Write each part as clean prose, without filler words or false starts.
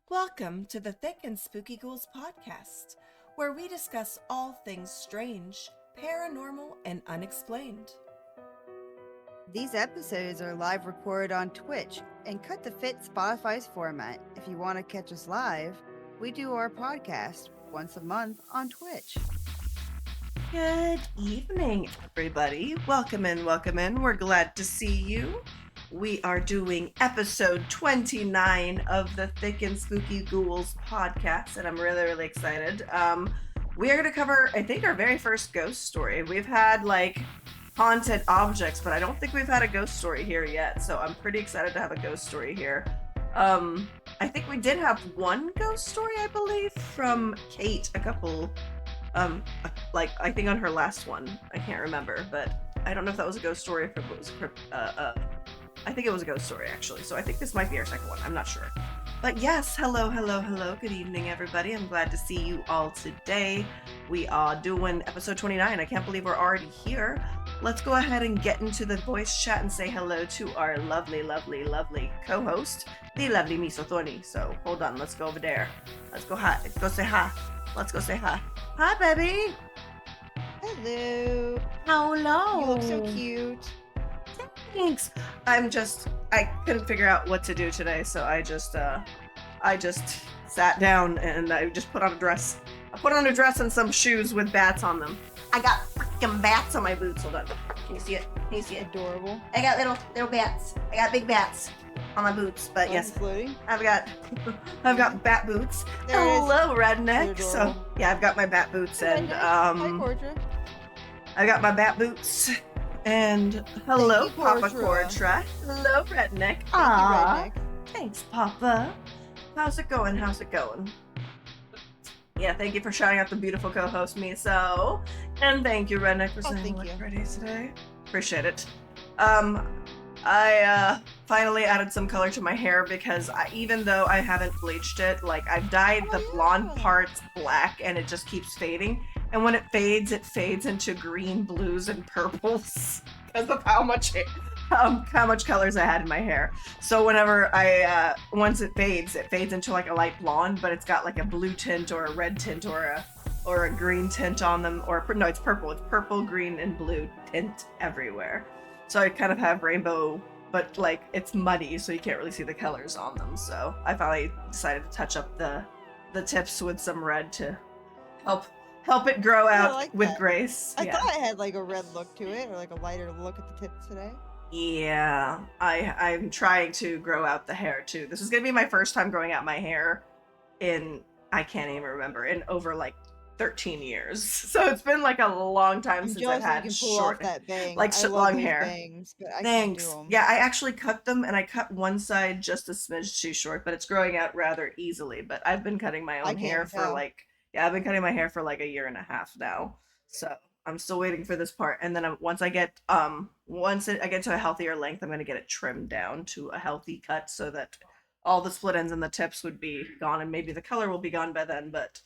Welcome to the Thick and Spooky Ghouls podcast, where we discuss all things strange, paranormal, and unexplained. These episodes are live recorded on Twitch and cut to fit Spotify's format. If you want to catch us live, we do our podcast once a month on Twitch. Good evening, everybody. Welcome in, welcome in. We're glad to see you. We are doing episode 29 of the Thick and Spooky Ghouls podcast, and I'm really excited. We are going to cover, I think, our very first ghost story. We've had, haunted objects, but I don't think we've had a ghost story here yet, so I'm pretty excited to have a ghost story here. I think we did have one ghost story, I believe, from Kate a couple, I think on her last one. I can't remember, but I don't know if that was a ghost story or if it was, I think it was a ghost story, actually, so I think this might be our second one. I'm not sure. But yes, hello. Good evening, everybody. I'm glad to see you all today. We are doing episode 29. I can't believe we're already here. Let's go ahead and get into the voice chat and say hello to our lovely co-host, the lovely Meso Thorny. So hold on, let's go over there. Let's go say hi. Let's go say hi. Hi, baby. Hello. Hello. You look so cute. Thanks. I couldn't figure out what to do today, so I just sat down and I just put on a dress. I put on a dress and some shoes with bats on them. I got freaking bats on my boots. Hold on. Can you see it? Adorable. I got little bats. I got big bats on my boots, but yes, Floating. I've got bat boots. There it is. Hello, redneck. So yeah, I've got my bat boots and Hi, Cordra. I got my bat boots. And hello, Thank you, Papa Cordra. Cordra. Hello, redneck. Thank you, Redneck. Thanks, Papa. How's it going? Yeah, thank you for shouting out the beautiful co-host, Meso. And thank you, Redneck, for saying thank look you. pretty today. Appreciate it. I finally added some color to my hair because even though I haven't bleached it, I've dyed the blonde parts black and it just keeps fading. And when it fades into green, blues, and purples because of how much colors I had in my hair. So whenever once it fades into a light blonde, but it's got a blue tint or a red tint or a green tint on them, no, it's purple. It's purple, green, and blue tint everywhere. So I kind of have rainbow, but it's muddy, so you can't really see the colors on them. So I finally decided to touch up the tips with some red to help it grow out with that. grace. I thought I had a red look to it, or a lighter look at the tips today. Yeah, I'm trying to grow out the hair too. This is gonna be my first time growing out my hair in, I can't even remember, in over 13 years. So it's been a long time since I've had short, long hair. Bangs, but I Thanks. can't do them. Yeah, I actually cut them and I cut one side just a smidge too short, but it's growing out rather easily. But I've been cutting my own hair for I've been cutting my hair for a year and a half now. So I'm still waiting for this part, and then once I get to a healthier length, I'm gonna get it trimmed down to a healthy cut so that all the split ends and the tips would be gone, and maybe the color will be gone by then. But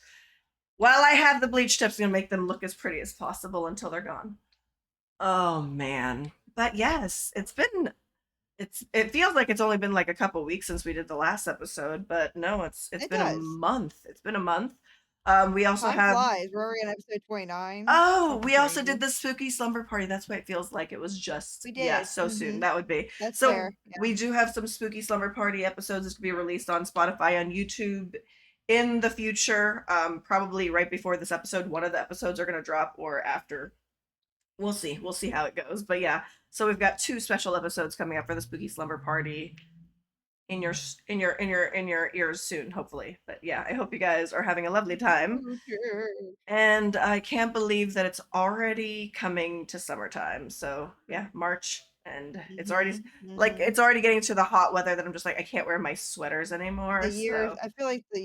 while I have the bleach tips, I'm gonna make them look as pretty as possible until they're gone. Oh man, but yes, it feels like it's only been a couple weeks since we did the last episode, but no, it's been a month. It's been a month. We also Time flies. We're already on episode 29. Oh, we also did the spooky slumber party. That's why it feels like it was just soon. That would be. That's so fair. Yeah. We do have some spooky slumber party episodes that will be released on Spotify, on YouTube in the future. Probably right before this episode. One of the episodes are going to drop, or after. We'll see how it goes. But yeah, so we've got 2 special episodes coming up for the spooky slumber party in your ears soon, hopefully. But yeah, I hope you guys are having a lovely time. And I can't believe that it's already coming to summertime. So yeah, March, and it's already it's already getting to the hot weather that I'm just I can't wear my sweaters anymore. The years, I feel like the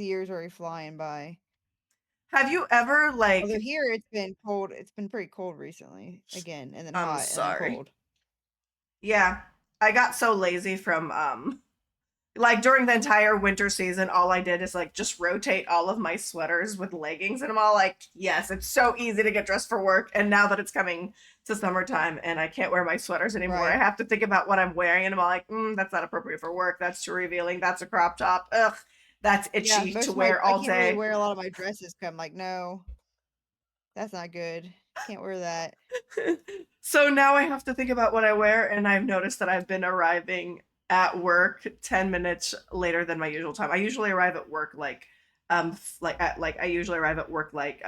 years are already flying by. Have you ever Although here it's been cold. It's been pretty cold recently again, and then hot and then cold. Yeah, I got so lazy from during the entire winter season, all I did is just rotate all of my sweaters with leggings, and I'm all yes, it's so easy to get dressed for work. And now that it's coming to summertime and I can't wear my sweaters anymore, I have to think about what I'm wearing, and I'm all that's not appropriate for work. That's too revealing. That's a crop top. Ugh. that's Yeah, itchy most to of my wear I all can't really day. wear a lot of my dresses 'cause I'm like, "No, that's not good. Can't wear that." So now I have to think about what I wear, and I've noticed that I've been arriving at work 10 minutes later than my usual time. I usually arrive at work like I usually arrive at work like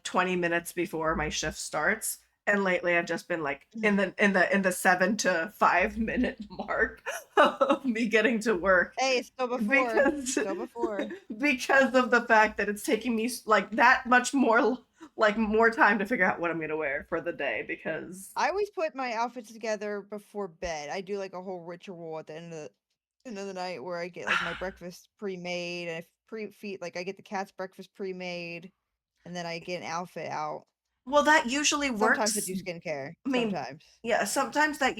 20 minutes before my shift starts. And lately I've just been like in the 7 to 5 minute mark of me getting to work Hey, it's still before. because Still before. because of the fact that it's taking me like that much more like more time to figure out what I'm gonna wear for the day because I always put my outfits together before bed. I do like a whole ritual at the end of the night where I get like my breakfast pre-made and pre-feed like I get the cat's breakfast pre-made and then I get an outfit out. well that usually Sometimes I works. do skincare. I mean, Sometimes. yeah, sometimes that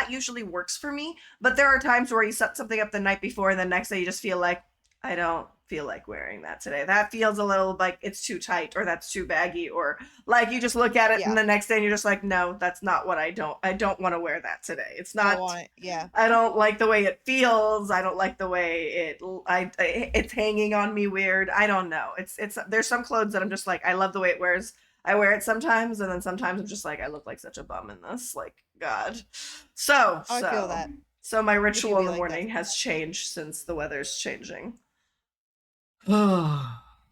usually works for me, but there are times where you set something up the night before and the next day you just feel like I don't feel like wearing that today. That feels a little like it's too tight or that's too baggy or like you just look at it and Yeah. the next day and you're just like no, that's not what I don't want to wear that today. It's I don't not want it. Yeah. I don't like the way it feels. I don't like the way it's hanging on me weird. I don't know. It's there's some clothes that I'm just like I love the way it wears. I wear it sometimes and then sometimes I'm just like I look like such a bum in this. Like god. So, I feel so that. so my It can ritual in be the like that morning has sometimes. changed since the weather's changing.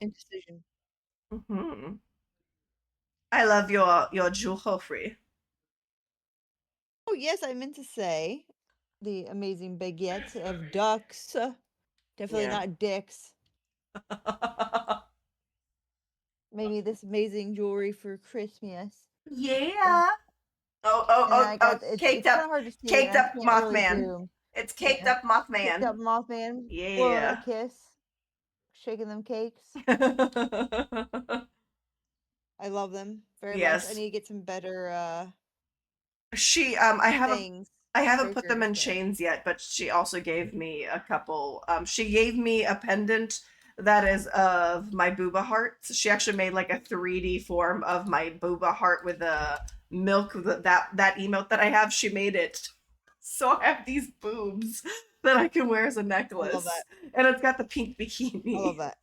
Indecision. Mhm. I love your juho free. Oh yes, I meant to say the amazing baguette of ducks. Definitely Yeah. not dicks. Made me this amazing jewelry for Christmas. Yeah. Oh, oh, And then oh, I oh, got it's kind of hard to see and caked I up can't really Mothman. zoom. It's caked Yeah. up Caked up Mothman. Mothman, blowing a Yeah. kiss, shaking them cakes. I love them very much. I Yes. need to get some better She things, I haven't put them chokers, in but chains yet, but she also gave me a couple. She gave me a pendant that is of my booba heart. So she actually made like a 3D form of my booba heart with the milk that emote that I have. She made it. So I have these boobs that I can wear as a I love necklace. that. And it's got the pink I love bikini. that.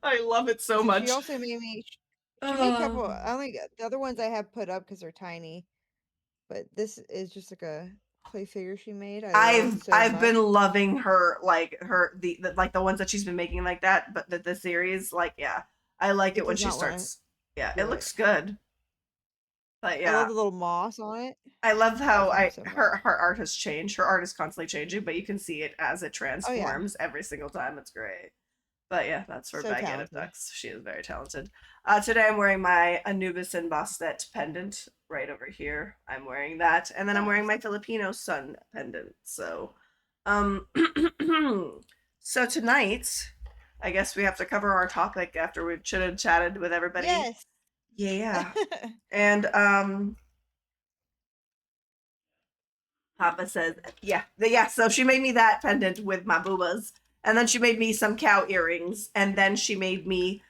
I love it so So she much. also made me she made a couple Uh, I only got the other ones I have put up because they're tiny, but this is just like a clay figure she made. I love it so I've been much. loving her like the like the ones that she's been making like that, but the series like yeah, I like it It when does she not want to starts. Yeah, it do it. looks good. But I love yeah, the little moss on it. I love how Love him I so much. her art has changed. Her art is constantly changing, but you can see it as it Oh yeah, transforms every single time. It's great. But yeah, that's for so Baguette of talented. Ducks. She is very talented. Today I'm wearing my Anubis and Bastet pendant right over here. I'm wearing that, and then I'm wearing Nice. my Filipino sun pendant. So, um, so tonight, I guess we have to cover our topic after we've chitted chatted with everybody. Yes. Yeah, and Papa says, yeah. So she made me that pendant with my boobas, and then she made me some cow earrings, and then she made me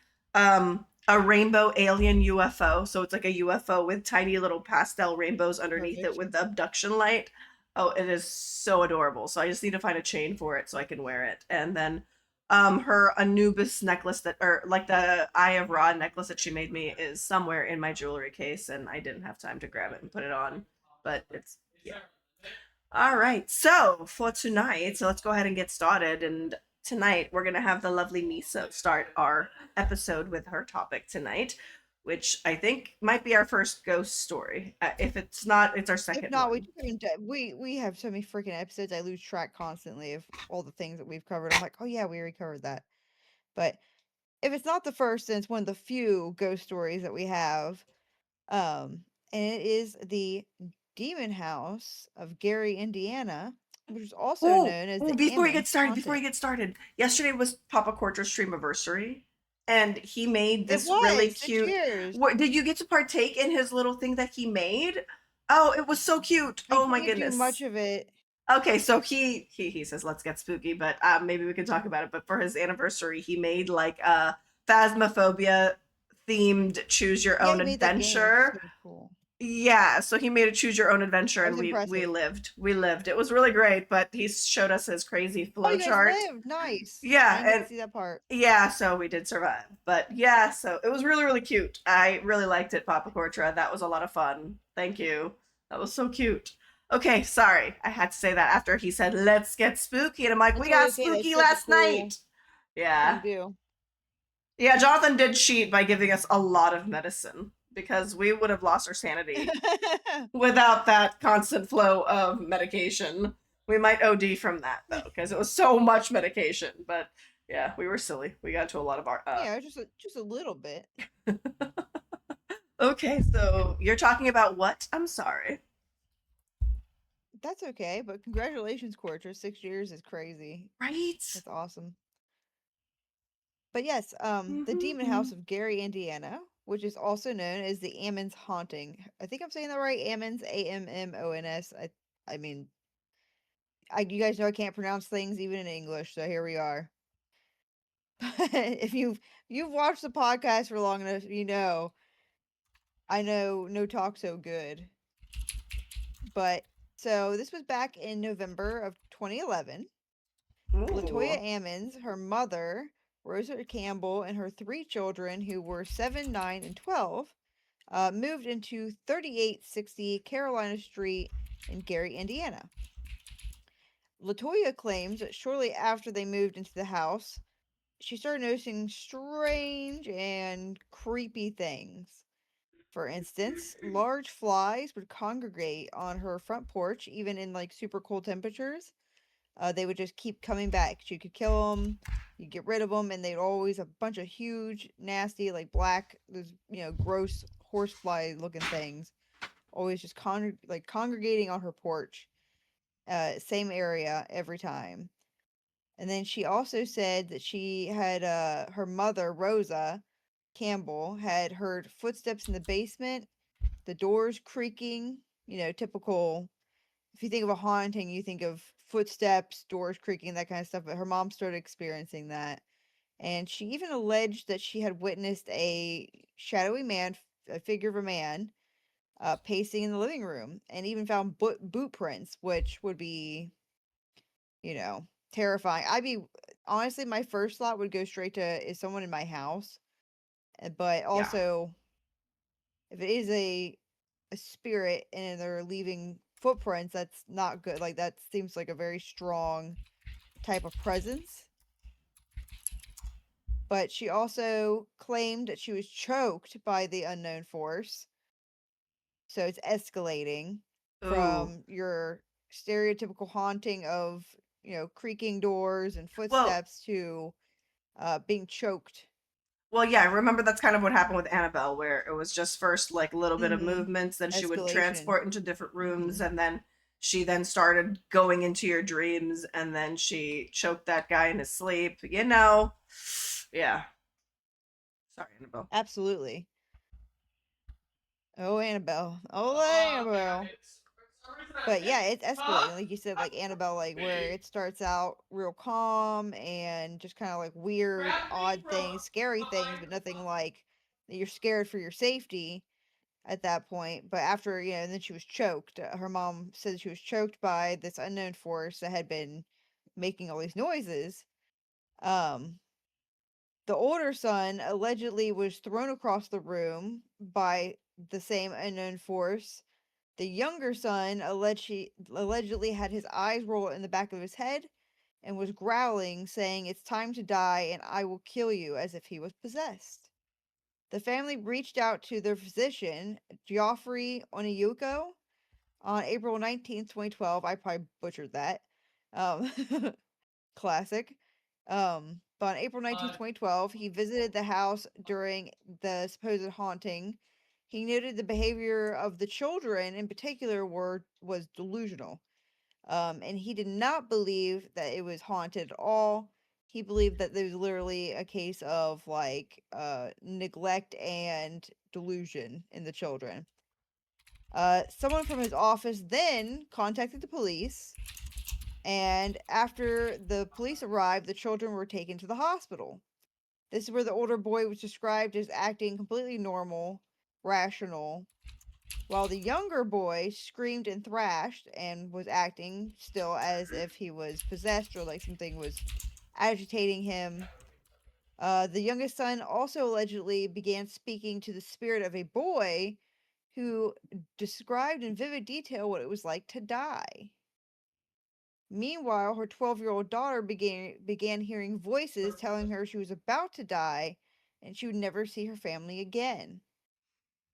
a rainbow alien UFO. So it's like a UFO with tiny little pastel rainbows underneath it Perfect. with the abduction light. Oh, it is so adorable. So I just need to find a chain for it so I can wear it, and then her Anubis necklace that or like the Eye of Ra necklace that she made me is somewhere in my jewelry case, and I didn't have time to grab it and put it on, but it's yeah. All right. So for tonight, so let's go ahead and get started. And tonight we're gonna have the lovely Meso start our episode with her topic tonight, which I think might be our first ghost story. If it's not, it's our If second not, one. we have so many freaking episodes. I lose track constantly of all the things that we've covered. I'm like, oh yeah, we already covered that. But if it's not the first, then it's one of the few ghost stories that we have. And it is the Demon House of Gary, Indiana, which is also Oh, known as oh, the before Ammon before Haunting. we get started, yesterday was Papa Cordra's stream anniversary, and he made It this really was. So cute. cheers. What did you get to partake in his little thing that he made? Oh, it was so cute. I Oh my didn't do much goodness. of it. Okay, so he says let's get spooky, but maybe we can talk about it. But for his anniversary, he made like a phasmophobia themed choose your Yeah, own he made that game. It's adventure. so cool. Yeah, so he made a choose your own adventure, That and was we impressive. lived. We lived. It was really great, but he showed us his crazy Oh, flow you guys chart. lived. Nice. I Yeah, didn't get to and see that part. yeah, so we did survive. But yeah, so it was really, really cute. I really liked it, Papa Cortra. That was a lot of fun. Thank you. That was so cute. Okay, sorry. I had to say that after he said, let's get spooky. And I'm like, That's we totally got okay. That's spooky such a last cool night. thing Yeah. to do. Yeah, Jonathan did cheat by giving us a lot of medicine because we would have lost our sanity without that constant flow of medication. We might OD from that though, because it was so much medication. But yeah, we were silly. We got to a lot of our. Yeah, just a little bit. Okay, so you're talking about what? I'm sorry. That's okay, but congratulations, Quarter. 6 years is crazy. Right? That's awesome. But yes, the Demon Mm-hmm. House of Gary, Indiana, which is also known as the Ammons Haunting. I think I'm saying that right. Ammons, Ammons. I mean, you guys know I can't pronounce things even in English, so here we are. if you've watched the podcast for long enough, you know I know no talk so good. But so this was back in November of 2011. Latoya Ooh. Ammons, her mother, Rosa Campbell, and her three children, who were 7, 9, and 12, moved into 3860 Carolina Street in Gary, Indiana. Latoya claims that shortly after they moved into the house, she started noticing strange and creepy things. For instance, large flies would congregate on her front porch, even in like super cold temperatures. They would just keep coming back. You could kill them, you get rid of them, and they'd always a bunch of huge, nasty, like black, those gross horsefly looking things, always just congregating on her porch. Same area every time. And then she also said that she had her mother Rosa Campbell had heard footsteps in the basement, the doors creaking. Typical. If you think of a haunting, you think of footsteps, doors creaking, that kind of stuff. But her mom started experiencing that. And she even alleged that she had witnessed a shadowy man, a figure of a man, pacing in the living room, and even found boot prints, which would be, you know, terrifying. Honestly, my first thought would go straight to, is someone in my house? But Yeah. also, if it is a spirit and they're leaving footprints, that's not good. Like, that seems like a very strong type of presence. But she also claimed that she was choked by the unknown force. So it's escalating Ooh. from your stereotypical haunting of, creaking doors and Well, footsteps to being choked. yeah, I remember that's kind of what happened with Annabelle, where it was just first like a little bit of Mm-hmm. movements, then she would Escalation. transport into different Mm-hmm. rooms, and then she then started going into your dreams, and then she choked that guy in his sleep. Yeah. Sorry, Annabelle. Absolutely. Oh, Annabelle. Oh, Annabelle. But yeah, it's escalating. Like you said, like Annabelle, like where it starts out real calm and just kind of like weird, odd things, scary things, but nothing like that you're scared for your safety at that point. But after, and then she was choked. Her mom said she was choked by this unknown force that had been making all these noises. Um, the older son allegedly was thrown across the room by the same unknown force. The younger son allegedly had his eyes roll in the back of his head and was growling, saying, "It's time to die and I will kill you," as if he was possessed. The family reached out to their physician, Geoffrey Oniyuko, on April 19th, 2012. I probably butchered that. Um, classic. But on April 19th, 2012, he visited the house during the supposed haunting. He noted the behavior of the children in particular was delusional. And he did not believe that it was haunted at all. He believed that there was literally a case of like neglect and delusion in the children. Someone from his office then contacted the police, and after the police arrived, the children were taken to the hospital. This is where the older boy was described as acting completely normal, rational. while the younger boy screamed and thrashed and was acting still as if he was possessed or like something was agitating him. The youngest son also allegedly began speaking to the spirit of a boy who described in vivid detail what it was like to die. Meanwhile, her 12-year-old daughter began hearing voices telling her she was about to die and she would never see her family again.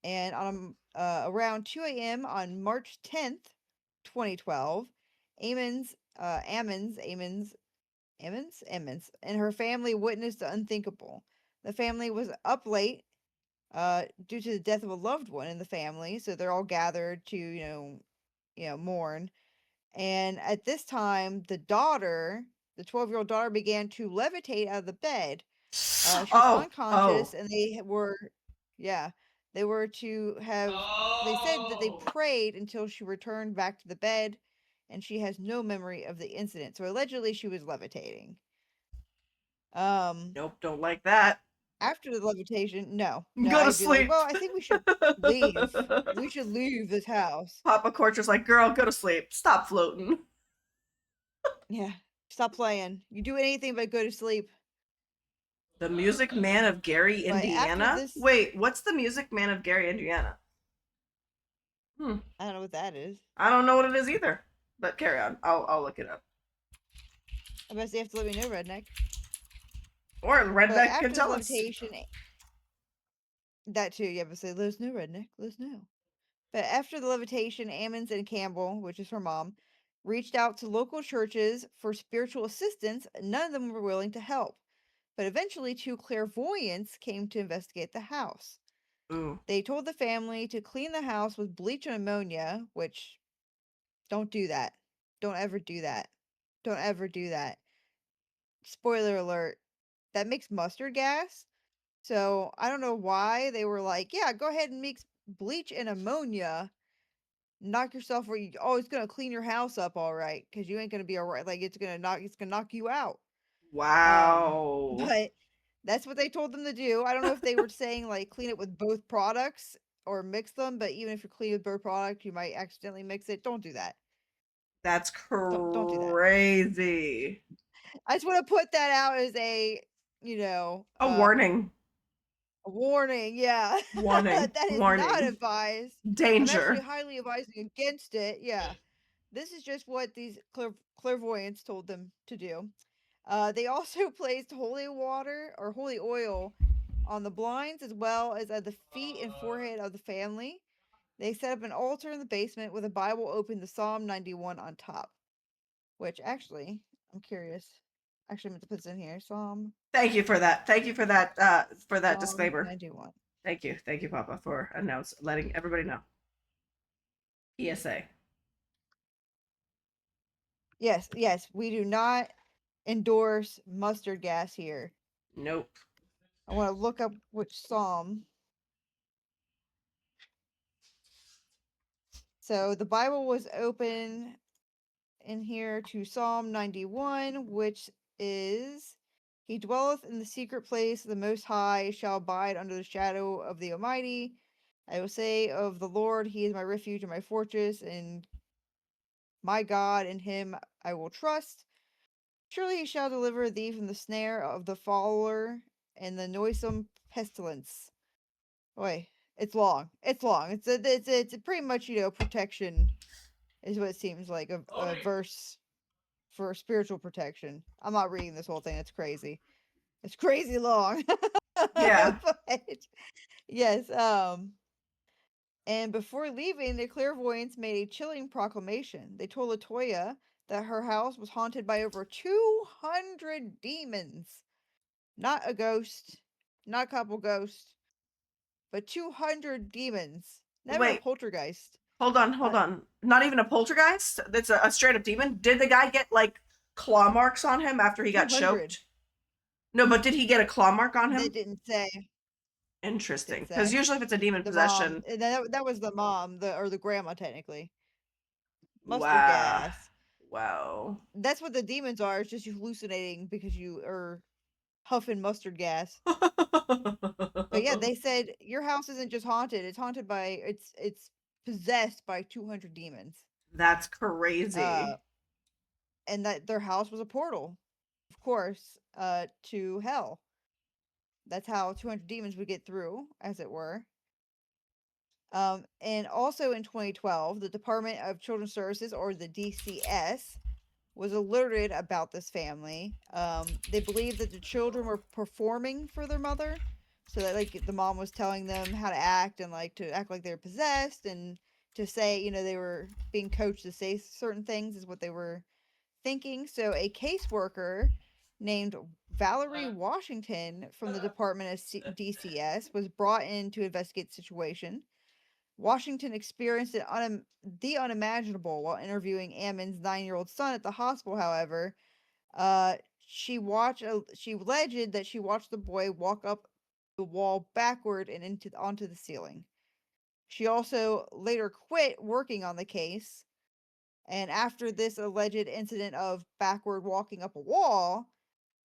And on around 2 a.m. on March 10th, 2012, Ammons, and her family witnessed the unthinkable. The family was up late due to the death of a loved one in the family, so they're all gathered to mourn. And at this time, the 12-year-old daughter, began to levitate out of the bed. She was Oh, unconscious, oh. and yeah, they were to have. They said that they prayed until she returned back to the bed, and she has no memory of the incident. So allegedly, she was levitating. Um, Nope, don't like that. After the levitation, no, Go to I'd be like, sleep. well, I think we should leave. We should leave this house. Papa Corcher's like, girl, go to sleep. Stop floating. Yeah, stop playing. You do anything but go to sleep. The Music Man of Gary, But after Indiana? this, Wait, what's the Music Man of Gary, Indiana? Hmm. I don't know what that is. I don't know what it is either. But carry on. I'll look it up. I guess you have to let me know, redneck. Or But Redneck can after the tell us. levitation, that too, you have to say, let us know, redneck, let us know. But after the levitation, Ammons and Campbell, which is her mom, reached out to local churches for spiritual assistance. None of them were willing to help. But eventually, two clairvoyants came to investigate the house. Ooh. They told the family to clean the house with bleach and ammonia, which don't do that. Don't ever do that. Don't ever do that. Spoiler alert, that makes mustard gas. So I don't know why they were like, yeah, go ahead and mix bleach and ammonia. Knock yourself where you it's gonna clean your house up all right, because you ain't gonna be all right. Like it's gonna knock you out. Wow. But that's what they told them to do. I don't know if they were saying like clean it with both products or mix them, but even if you're clean with both products, you might accidentally mix it. Don't do that. That's Don't do that. crazy. I just want to put that out as a you know A uh warning. a warning. Yeah, Warning. that is not Warning. advised. I'm actually Danger. highly advising against it. Yeah, this is just what these clairvoyants told them to do. They also placed holy water or holy oil on the blinds as well as at the feet and forehead of the family. They set up an altar in the basement with a Bible open to Psalm 91 on top. Which actually, I'm curious. Actually, I meant to put this in here. Thank you for that. Thank you for that Psalm disclaimer. 91. Thank you. Thank you, Papa, for letting everybody know. PSA. Yes, yes, we do not endorse mustard gas here. Nope. I want to look up which psalm. So the Bible was open in here to Psalm 91, which is He dwelleth in the secret place, the Most High shall abide under the shadow of the Almighty. I will say of the Lord, He is my refuge and my fortress, and my God, in Him I will trust. Surely He shall deliver thee from the snare of the fowler and the noisome pestilence. Boy, it's long. It's long. It's pretty much protection is what it seems like a verse for spiritual protection. I'm not reading this whole thing. It's crazy. It's crazy long. Yeah. But yes, and before leaving, the clairvoyants made a chilling proclamation. They told Latoya that her house was haunted by over 200 demons. Not a ghost, not a couple ghosts, but 200 demons. Not even a Wait. poltergeist. Hold on. Hold on. Not even a poltergeist. That's a straight up demon. Did the guy get like claw marks on him after he got 200. choked? No, but did he get a claw mark on They him? didn't say. Interesting. Didn't Because say. usually if it's a demon The mom. possession, That was the mom, or the grandma, technically. Mustard wow. gas. Wow. That's what the demons are. It's just you hallucinating because you are huffing mustard gas. But yeah, they said your house isn't just haunted. It's haunted by it's possessed by 200 demons. That's Uh, crazy. and that their house was a portal, of course, to hell. That's how 200 demons would get through, as it were. And also in 2012, the Department of Children's Services, or the DCS, was alerted about this family. They believed that the children were performing for their mother, so that like the mom was telling them how to act and like to act like they're possessed and to say, they were being coached to say certain things is what they were thinking. So a caseworker named Valerie Washington from the Department of DCS was brought in to investigate the situation. Washington experienced the unimaginable while interviewing Ammon's 9-year-old son at the hospital. However, she alleged that she watched the boy walk up the wall backward and onto the ceiling. She also later quit working on the case, and after this alleged incident of backward walking up a wall,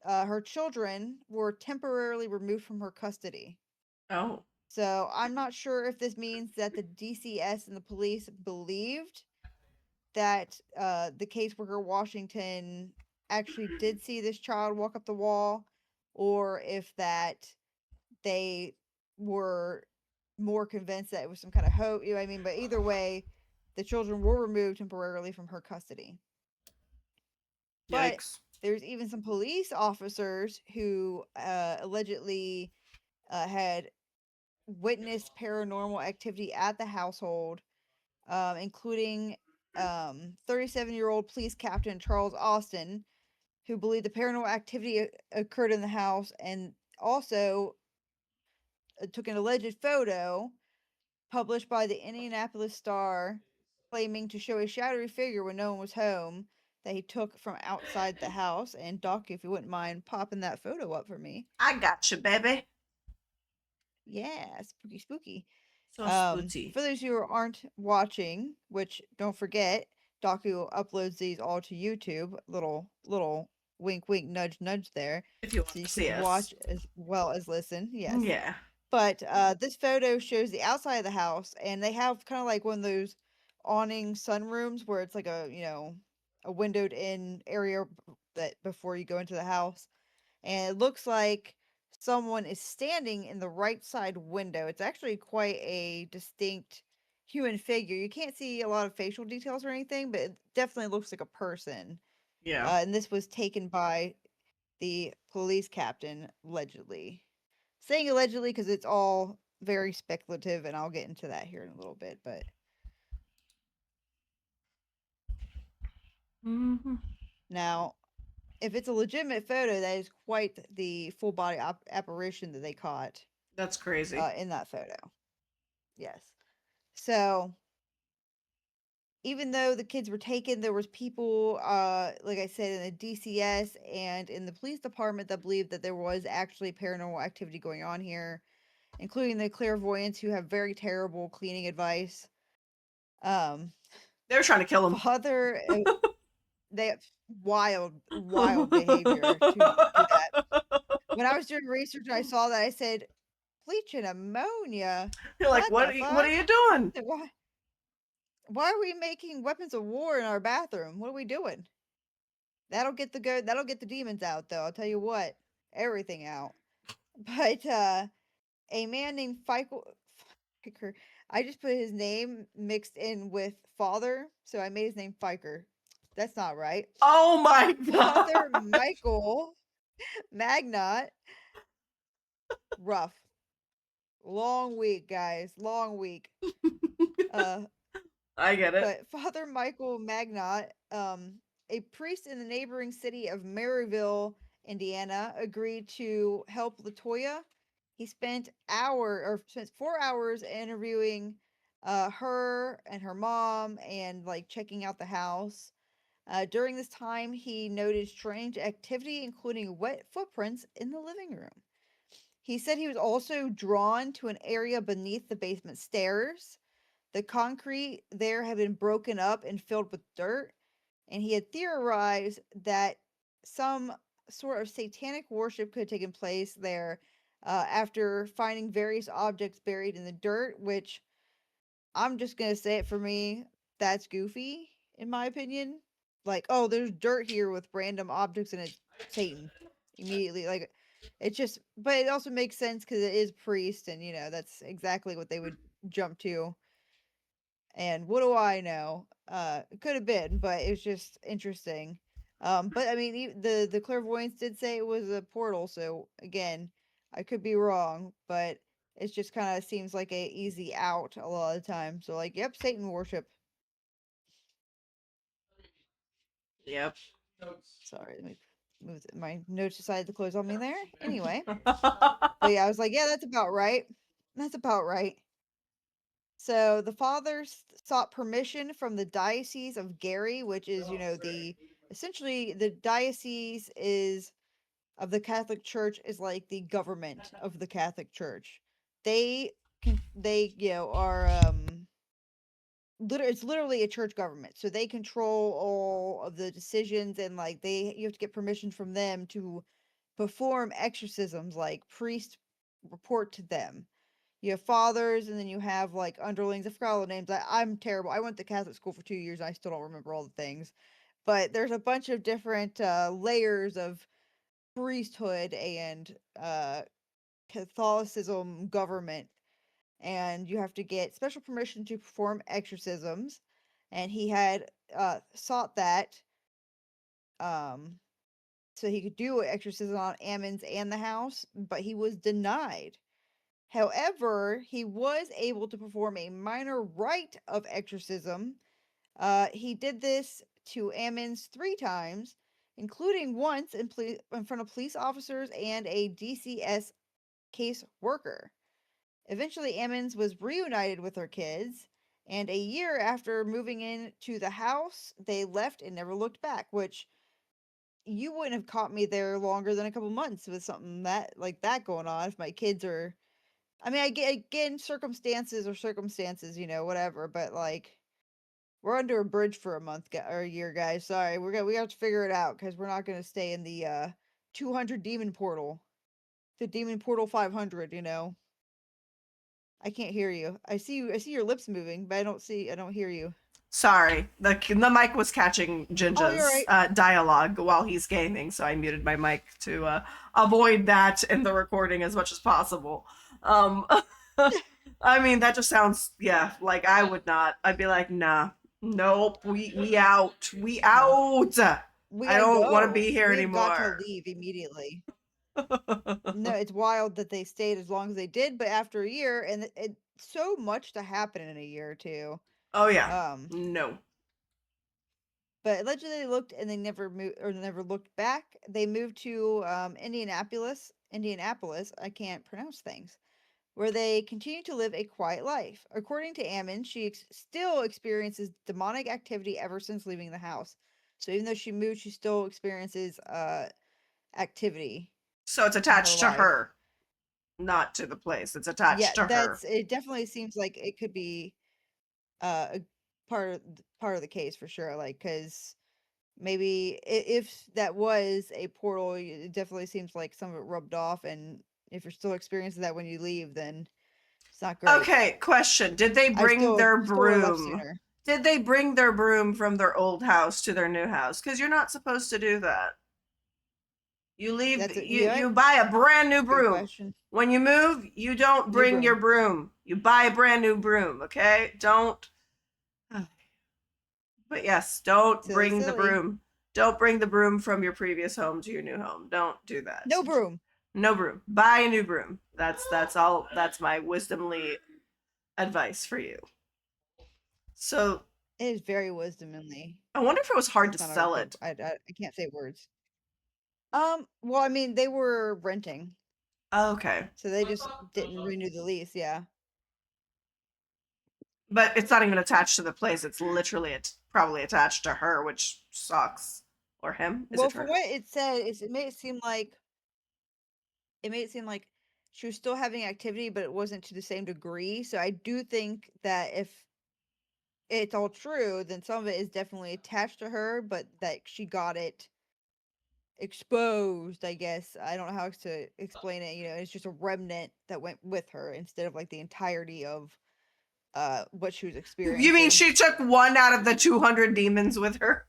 her children were temporarily removed from her custody. Oh, So I'm not sure if this means that the DCS and the police believed that the caseworker Washington actually did see this child walk up the wall, or if that they were more convinced that it was some kind of hoax. You know what I mean? But either way, the children were removed temporarily from her custody. But yikes. there's even some police officers who allegedly had witnessed paranormal activity at the household, including 37-year-old police captain Charles Austin, who believed the paranormal activity occurred in the house, and also took an alleged photo published by the Indianapolis Star claiming to show a shadowy figure when no one was home that he took from outside the house. And Doc, if you wouldn't mind popping that photo up for me. I got you, baby. Yeah, spooky, spooky. So spooty. For those who aren't watching, which don't forget, Daku uploads these all to YouTube. Little wink, wink, nudge, nudge there, If you want so to you see can us. watch as well as listen. Yes, Yeah. but this photo shows the outside of the house, and they have kind of like one of those awning sunrooms where it's like a windowed in area that before you go into the house, and it looks like someone is standing in the right side window. It's actually quite a distinct human figure. You can't see a lot of facial details or anything, but it definitely looks like a person. Yeah. And this was taken by the police captain, allegedly. Saying allegedly because it's all very speculative, and I'll get into that here in a little bit. But Hmm. now, if it's a legitimate photo, that is quite the full body apparition that they caught That's crazy. in that photo. Yes. So even though the kids were taken, there was people, like I said, in the DCS and in the police department that believed that there was actually paranormal activity going on here, including the clairvoyants who have very terrible cleaning advice. Um, They were trying to kill him. Father, they wild behavior to do that. When I was doing research and I saw that, I said, bleach and ammonia. You're like, What what? the What are fuck? you doing? Why are we making weapons of war in our bathroom? What are we doing? That'll get the demons out though. I'll tell you what. Everything out. But a man named Fiker, I just put his name mixed in with father, so I made his name Fiker. That's not right. Oh my god. Father Michael Magnot. Rough. Long week, guys. Long week. Uh I get it. but Father Michael Magnot, a priest in the neighboring city of Maryville, Indiana, agreed to help Latoya. He spent 4 hours interviewing her and her mom and like checking out the house. During this time, he noted strange activity, including wet footprints in the living room. He said he was also drawn to an area beneath the basement stairs. The concrete there had been broken up and filled with dirt, and he had theorized that some sort of satanic worship could have taken place there after finding various objects buried in the dirt, which I'm just gonna say it for me. That's goofy, in my opinion. Like, oh, there's dirt here with random objects and it's Satan. Immediately, like, it's just, but it also makes sense because it is priest, and that's exactly what they would jump to. And what do I know? It could have been, but it was just interesting. But I mean, the clairvoyance did say it was a portal, so again, I could be wrong, but it just kind of seems like a easy out a lot of the time. So like, yep, Satan worship. Yep. Sorry, let me move my notes decided to close on me there. Anyway, but yeah, I was like, yeah, that's about right. That's about right. So the fathers sought permission from the Diocese of Gary, which is, the essentially the diocese is of the Catholic Church is like the government of the Catholic Church. They are it's literally a church government. So they control all of the decisions, and like you have to get permission from them to perform exorcisms, like priests report to them. You have fathers, and then you have like underlings. I forgot all the names. I'm terrible. I went to Catholic school for 2 years. And I still don't remember all the things, but there's a bunch of different layers of priesthood and Catholicism government, and you have to get special permission to perform exorcisms. And he had sought that um, so he could do an exorcism on Ammons and the house, but he was denied. However, he was able to perform a minor rite of exorcism. He did this to Ammons 3 times, including once in front of police officers and a DCS case worker. Eventually, Ammons was reunited with her kids, and a year after moving into the house, they left and never looked back, which you wouldn't have caught me there longer than a couple months with something that like that going on if my kids are. I mean, I get again, circumstances or circumstances, whatever. But like, we're under a bridge for a month or a year, guys. Sorry, we have to figure it out because we're not gonna stay in the 200 demon portal, the demon portal 500. I can't hear you. I see you. I see your lips moving, but I don't see. I don't hear you. Sorry, the mic was catching Oh, you're Jinja's right. dialogue while he's gaming, so I muted my mic to avoid that in the recording as much as possible. Um, I mean, that just sounds, yeah, like I would not. I'd be like, nah, nope, we out, we No, out. we I gotta don't want to go. be here We have got to anymore. leave immediately. No, it's wild that they stayed as long as they did, but after a year, and so much to happen in a year too. Oh yeah, Um, no. but allegedly they looked and they never moved or never looked back. They moved to Indianapolis. Indianapolis, I can't pronounce things, where they continue to live a quiet life. According to Ammon, she still experiences demonic activity ever since leaving the house. So even though she moved, she still experiences activity So it's in her attached to life. her, not to the place. It's Yeah, attached to her. that's it. Definitely seems like it could be a part of the case for sure. Like, because maybe if that was a portal, it definitely seems like some of it rubbed off, and if you're still experiencing that when you leave, then it's not great. Okay, question. Did they I bring still their still would have left broom? sooner. Did they bring their broom from their old house to their new house? Because you're not supposed to do that. You leave, That's it. you, You know you what? buy a brand new Good broom. question. When you move, you don't New bring your broom. broom. You buy a brand new broom, okay? Don't. But yes, don't Silly, bring the silly. broom. Don't bring the broom from your previous home to your new home. Don't do that. No broom. No broom. Buy a new broom. That's all. That's my wisdomly advice for you. So It is very wisdomly. I wonder if it was hard to That's not a sell good. it. I can't say words. Well, I mean, they were renting, Okay. so they just didn't renew the lease. Yeah. But it's not even attached to the place. It's literally probably attached to her, which sucks. Or him? Is Well, it from her? what it said, it made it seem like she was still having activity, but it wasn't to the same degree. So I do think that if it's all true, then some of it is definitely attached to her, but that she got it exposed, I guess. I don't know how to explain it. It's just a remnant that went with her instead of like the entirety of what she was experiencing. You mean she took one out of the 200 demons with her?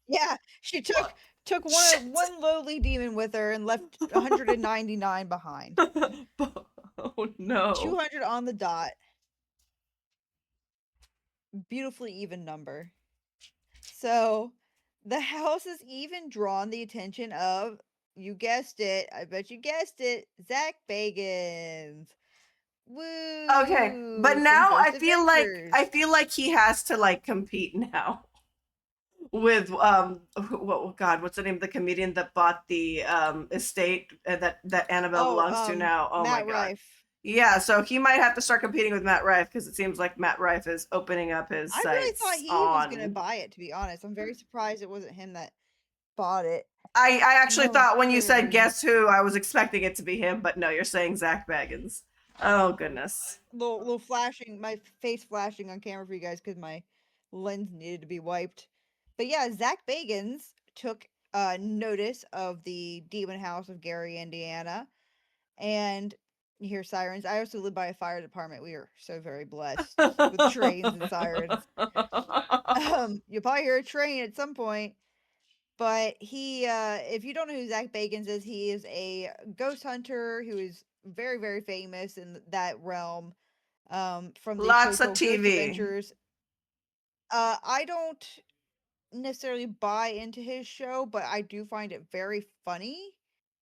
Yeah, she took Shit. one lowly demon with her and left 199 behind. Oh no. 200 on the dot. Beautifully even number. So the house has even drawn the attention of, you guessed it, I bet you guessed it, Zach Bagans. Okay, but Woo! From now Ghost Adventures. I feel like he has to like compete now with what God, what's the name of the comedian that bought the estate that Annabelle Oh, belongs to now? Oh my Matt God. Rife. Yeah, so he might have to start competing with Matt Rife because it seems like Matt Rife is opening up his I really thought sights he was gonna on. buy it, to be honest. I'm very surprised it wasn't him that bought it. I actually Oh, thought when you said critters. guess who, I was expecting it to be him, but no, you're saying Zach Baggins. Oh goodness. Little flashing, my face flashing on camera for you guys because my lens needed to be wiped. But yeah, Zach Bagans took notice of the demon house of Gary, Indiana, and you hear sirens. I also live by a fire department. We are so very blessed with trains and sirens. You'll probably hear a train at some point. But he, if you don't know who Zach Bagans is, he is a ghost hunter who is very, very famous in that realm. From the show Lots of called Ghost TV. Adventures. I don't necessarily buy into his show, but I do find it very funny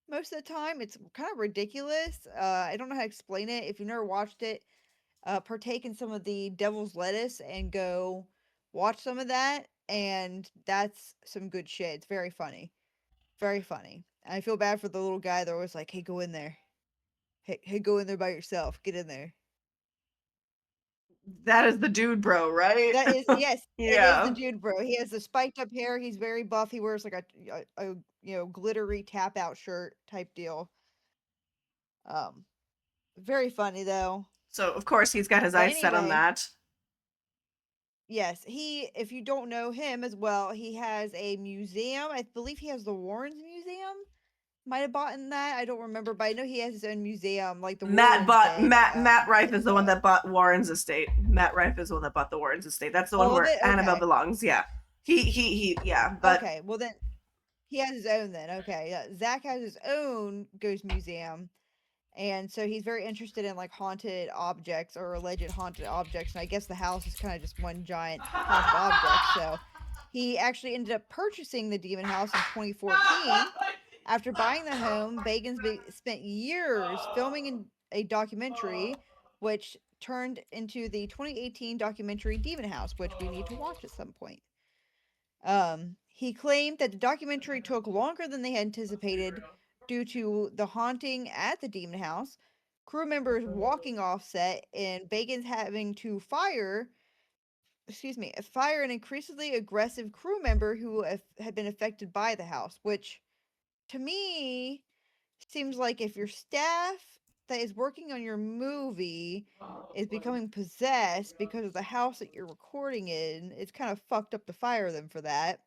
most of the time. It's kind of ridiculous. I don't know how to explain it. If you've never watched it, partake in some of the Devil's Lettuce and go watch some of that. And that's some good shit. It's very funny. Very funny. And I feel bad for the little guy that was like, hey, go in there. Hey, go in there by yourself. Get in there. That is the dude, bro, right? That is, yes, it is the Yeah. dude, bro. He has the spiked up hair. He's very buff. He wears like a glittery tap out shirt type deal. Um, very funny though. So of course he's got his But eyes set on anyway, that. yes, he. If you don't know him as well, he has a museum. I believe he has the Warrens Museum. Might have bought in that. I don't remember, but I know he has his own museum, like the Warrens did. Matt Rife is As the one well. that bought Warren's estate. Matt Rife is the one that bought the Warren's estate. That's the one Oh, where Annabelle okay, belongs. Yeah. He yeah, but okay. Well then, he has his own then. Okay, yeah. Zach has his own ghost museum. And so he's very interested in like haunted objects or alleged haunted objects. And I guess the house is kind of just one giant house of objects. So he actually ended up purchasing the demon house in 2014. After buying the home, spent years filming a documentary, which turned into the 2018 documentary Demon House, which we need to watch at some point. He claimed that the documentary took longer than they had anticipated due to the haunting at the demon house, crew members walking off set, and Bacon's having to fire an increasingly aggressive crew member who had been affected by the house, which to me seems like if your staff that is working on your movie is becoming possessed because of the house that you're recording in, it's kind of fucked up to fire them for that.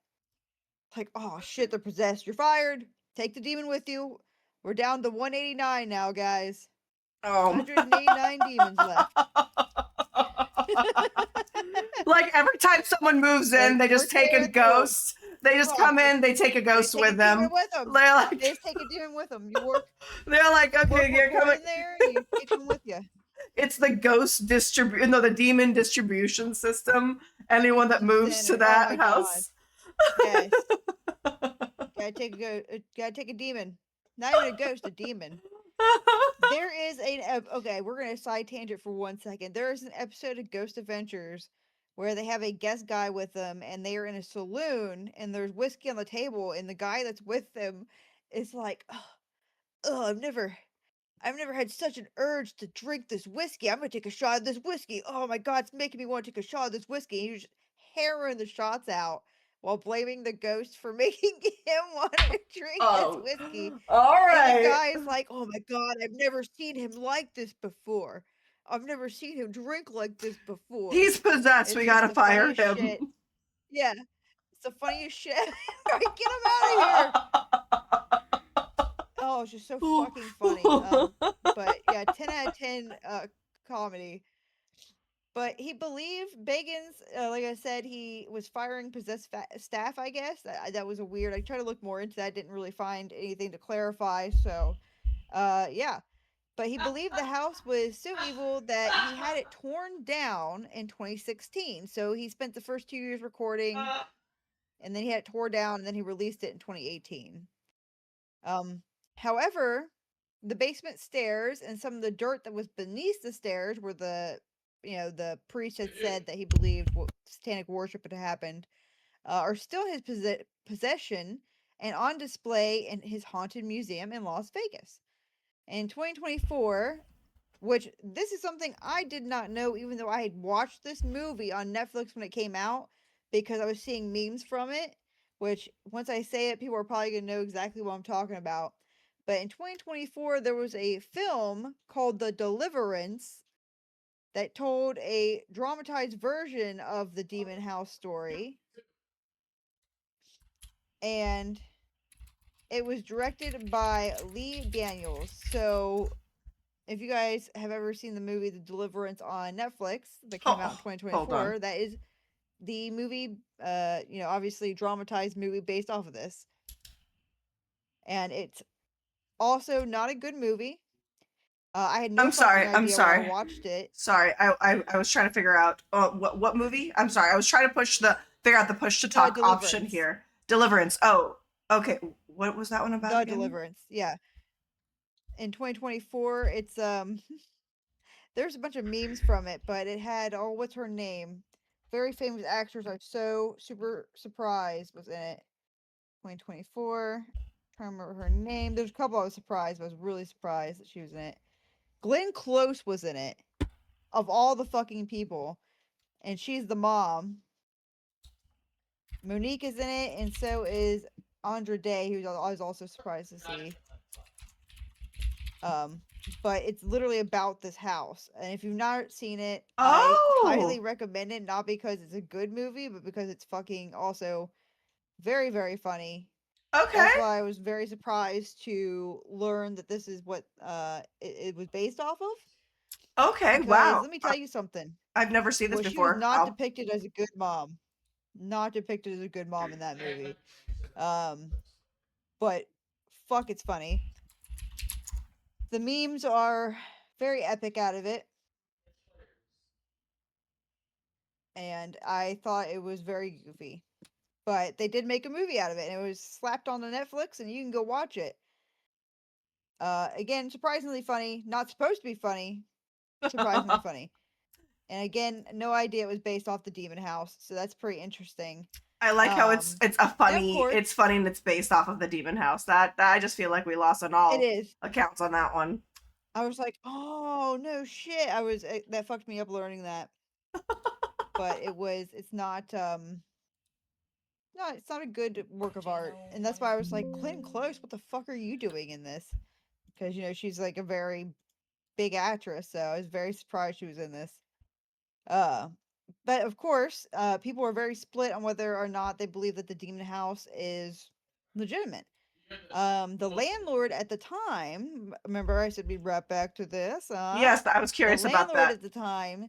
Like, oh shit, they're possessed. You're fired. Take the demon with you. We're down to 189 now, guys. um 189 demons left. like every time someone moves in, Like, they we're just take a tearing through them. ghost. They just Oh, come in, they take a they ghost take a with demon them. with them. They're They like just take a demon with them. You work they're like, okay, you're coming. recording there, you take them with you. It's the ghost distribute no, the demon distribution system. Anyone that moves to Center. Oh my that god. house. Yes. Gotta take a demon. Not even a ghost, a demon. There is okay, we're gonna side tangent for 1 second. There is an episode of Ghost Adventures where they have a guest guy with them and they are in a saloon and there's whiskey on the table and the guy that's with them is like, oh, I've never had such an urge to drink this whiskey. I'm gonna take a shot of this whiskey. Oh my god, it's making me want to take a shot of this whiskey. And he's just hammering the shots out while blaming the ghost for making him want to drink this Oh, whiskey. all And the right. guy's like, "Oh my god, I've never seen him like this before. I've never seen him drink like this before." He's possessed. We It's just gotta the fire funniest him. shit. Yeah, it's the funniest shit. Right, get him out of here. Oh, it's just so fucking funny. But yeah, 10 out of 10 comedy. But he believed Bagans, like I said, he was firing possessed staff, I guess. That was a weird. I tried to look more into that, didn't really find anything to clarify. So, yeah. But he believed the house was so evil that he had it torn down in 2016. So he spent the first 2 years recording, and then he had it tore down, and then he released it in 2018. Um, However, the basement stairs and some of the dirt that was beneath the stairs where the priest had said that he believed satanic worship had happened, are still his possession and on display in his haunted museum in Las Vegas. In 2024, which this is something I did not know, even though I had watched this movie on Netflix when it came out, because I was seeing memes from it. Which, once I say it, people are probably going to know exactly what I'm talking about. But in 2024, there was a film called The Deliverance that told a dramatized version of the Demon House story. And it was directed by Lee Daniels. So if you guys have ever seen the movie The Deliverance on Netflix that came out in Hold on. 2024, that is the movie, obviously dramatized movie based off of this. And it's also not a good movie. I had no I'm fucking sorry. I'm idea when I sorry. watched it. Sorry. I was trying to figure out what movie. I'm sorry. I was trying to figure out the push to The talk option Deliverance. here. Deliverance. Oh, okay. What was that one about The again? Deliverance. Yeah. In 2024, it's there's a bunch of memes from it, but it had, oh, what's her name? Very famous actors are so super surprised was in it. 2024. Trying to remember her name. There's a couple I was surprised, but I was really surprised that she was in it. Glenn Close was in it. Of all the fucking people. And she's the mom. Monique is in it, and so is Andra Day, who I was also surprised to see. Um, but it's literally about this house. And if you've not seen it, I highly Oh, recommend it, not because it's a good movie, but because it's fucking also very, very funny. okay. That's why I was very surprised to learn that this is what it was based off of. Okay. Because Wow. let me tell you something. I've never seen this Well, she was before. not Wow. depicted as a good mom. Not depicted as a good mom in that movie. Um, but fuck, it's funny. The memes are very epic out of it, and I thought it was very goofy. But they did make a movie out of it, and it was slapped on the Netflix, and you can go watch it. Again, surprisingly funny. Not supposed to be funny. Surprisingly funny. And again, no idea it was based off the Demon House, so that's pretty interesting. I like how it's a And of course, it's funny and it's based off of the Demon House. That I just feel like we lost on it all is. accounts on that one. I was like, oh no shit. That fucked me up learning that. But it's not no, it's not a good work of art. And that's why I was like, Clinton Close, what the fuck are you doing in this? Because she's like a very big actress, so I was very surprised she was in this. Uh but of course, people are very split on whether or not they believe that the Demon House is legitimate. The landlord at the time, remember I said we'd right back to this, Yes, I was the curious about landlord that. at the time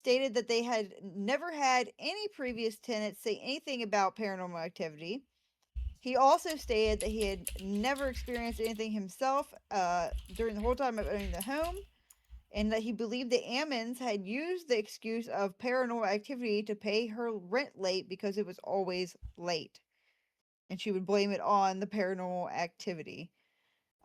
stated that they had never had any previous tenants say anything about paranormal activity. He also stated that he had never experienced anything himself during the whole time of owning the home, and that he believed the Ammons had used the excuse of paranormal activity to pay her rent late because it was always late. And she would blame it on the paranormal activity.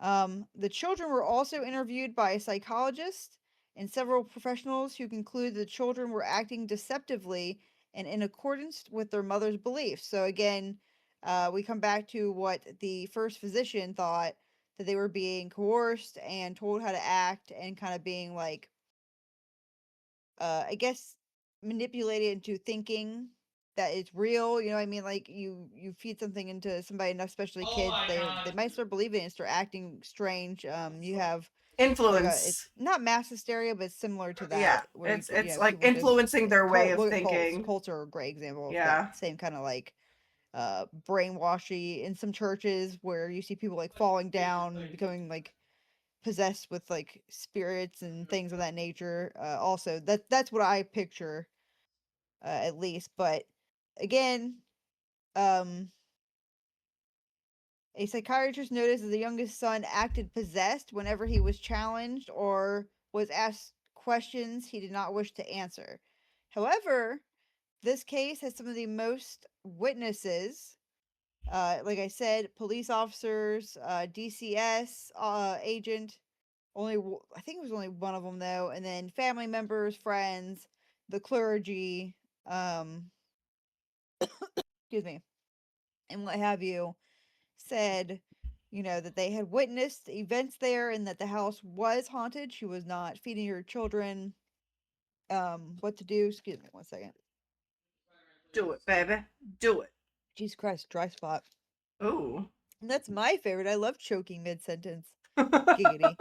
The children were also interviewed by a psychologist and several professionals who concluded the children were acting deceptively and in accordance with their mother's beliefs. So, again, we come back to what the first physician thought, that they were being coerced and told how to act and kind of being like, I guess, manipulated into thinking that it's real. You know what I mean? Like you feed something into somebody enough, especially kids, they might start believing it and start acting strange. You have like it's Influence. not mass hysteria, but it's similar to Yeah, that, where you it's like people just influencing their way cult. of Look at cults. thinking. Cults are a great example of that Yeah. same kind of like brainwashy in some churches where you see people like falling down, becoming like possessed with like spirits and things of that nature. Also, that's what I picture, at least. But again, um, a psychiatrist noticed that the youngest son acted possessed whenever he was challenged or was asked questions he did not wish to answer. However, this case has some of the most witnesses. Like I said, police officers, DCS agent. I think it was only one of them though, and then family members, friends, the clergy, um, excuse me, and what have you, said, that they had witnessed events there and that the house was haunted. She was not feeding her children what to do. Excuse me one second. Do it, baby. Do it. Jesus Christ, dry spot. Ooh. And that's my favorite. I love choking mid sentence. Giggity.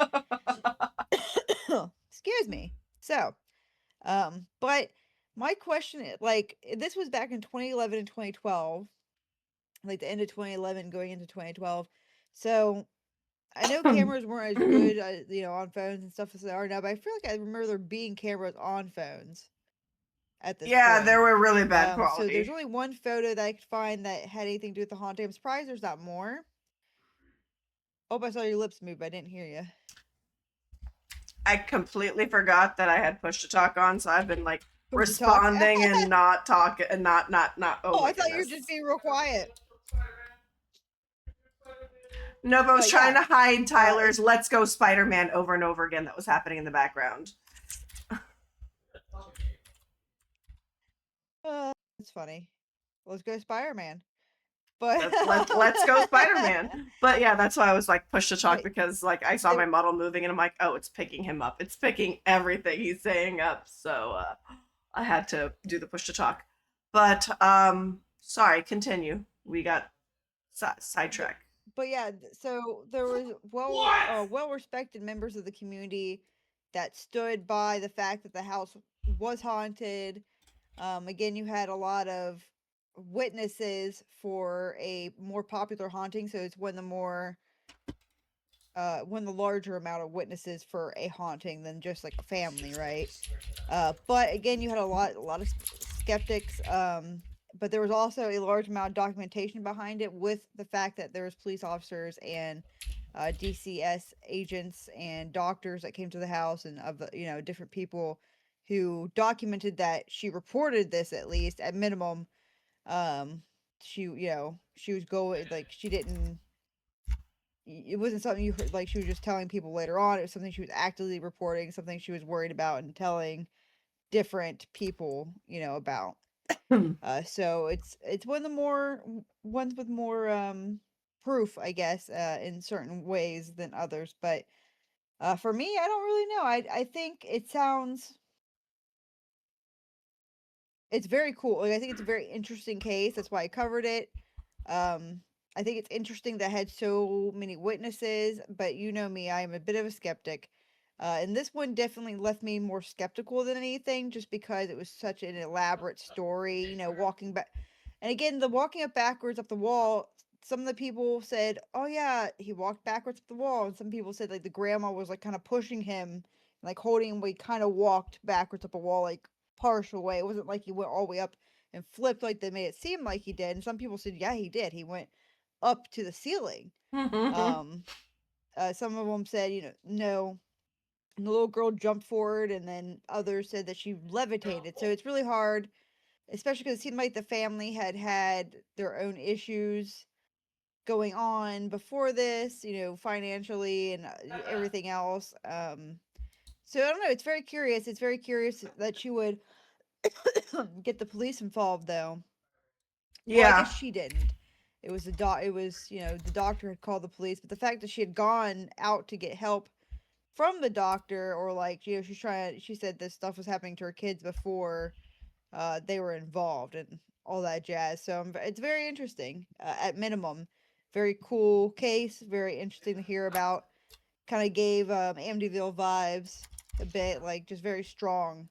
Excuse me. So, but my question, like, this was back in 2011 and 2012, like the end of 2011 going into 2012. So I know cameras weren't as good, on phones and stuff as they are now, but I feel like I remember there being cameras on phones at this Yeah, there point. were really bad So there's quality. only one photo that I could find that had anything to do with the haunting. I'm surprised there's not more. Oh, I saw your lips move. I didn't hear you. I completely forgot that I had push to talk on, so I've been like Push to talk. responding and not talking and not. Oh Oh, my I thought you were goodness. just being real quiet. Nope, I was But trying yeah, to hide Tyler's it's "Let's Go Spider-Man" over and over again that was happening in the background. it's funny. Let's go Spider-Man. But Let's go Spider-Man. But yeah, that's why I was like push to talk but because like I saw they my model moving and I'm like, oh, it's picking him up. It's picking everything he's saying up. So I had to do the push to talk. But sorry, continue. We got but, sidetracked. but yeah, so there was well respected members of the community that stood by the fact that the house was haunted. Again, you had a lot of witnesses for a more popular haunting, so it's one the larger amount of witnesses for a haunting than just like a family, right? But again, you had a lot of skeptics. But there was also a large amount of documentation behind it, with the fact that there was police officers and DCS agents and doctors that came to the house, and of the different people who documented that she reported this, at least at minimum. Um, she was going, like, she didn't. It wasn't something you heard, like she was just telling people later on. It was something she was actively reporting, something she was worried about and telling different people, about. So it's one of the more ones with more proof, I guess, in certain ways than others. But for me, I don't really know. I think it sounds it's very cool. Like, I think it's a very interesting case. That's why I covered it. Um, I think it's interesting that it had so many witnesses, but you know me, I am a bit of a skeptic. And this one definitely left me more skeptical than anything, just because it was such an elaborate story, walking back. And again, the walking up backwards up the wall, some of the people said, oh yeah, he walked backwards up the wall. And some people said, like, the grandma was, like, kind of pushing him, like, holding him, but he kind of walked backwards up a wall, like, partial way. It wasn't like he went all the way up and flipped like they made it seem like he did. And some people said, yeah, he did. He went up to the ceiling. Um, some of them said, no. And the little girl jumped forward, and then others said that she levitated. So it's really hard, especially because it seemed like the family had their own issues going on before this, financially and everything else. So I don't know. It's very curious. It's very curious that she would get the police involved, though. Well, I guess Yeah. she didn't. It was it was, the doctor had called the police, but the fact that she had gone out to get help from the doctor, or, like, she said this stuff was happening to her kids before they were involved and all that jazz. So it's very interesting, at minimum. Very cool case, very interesting to hear about. Kind of gave Amityville vibes a bit, like, just very strong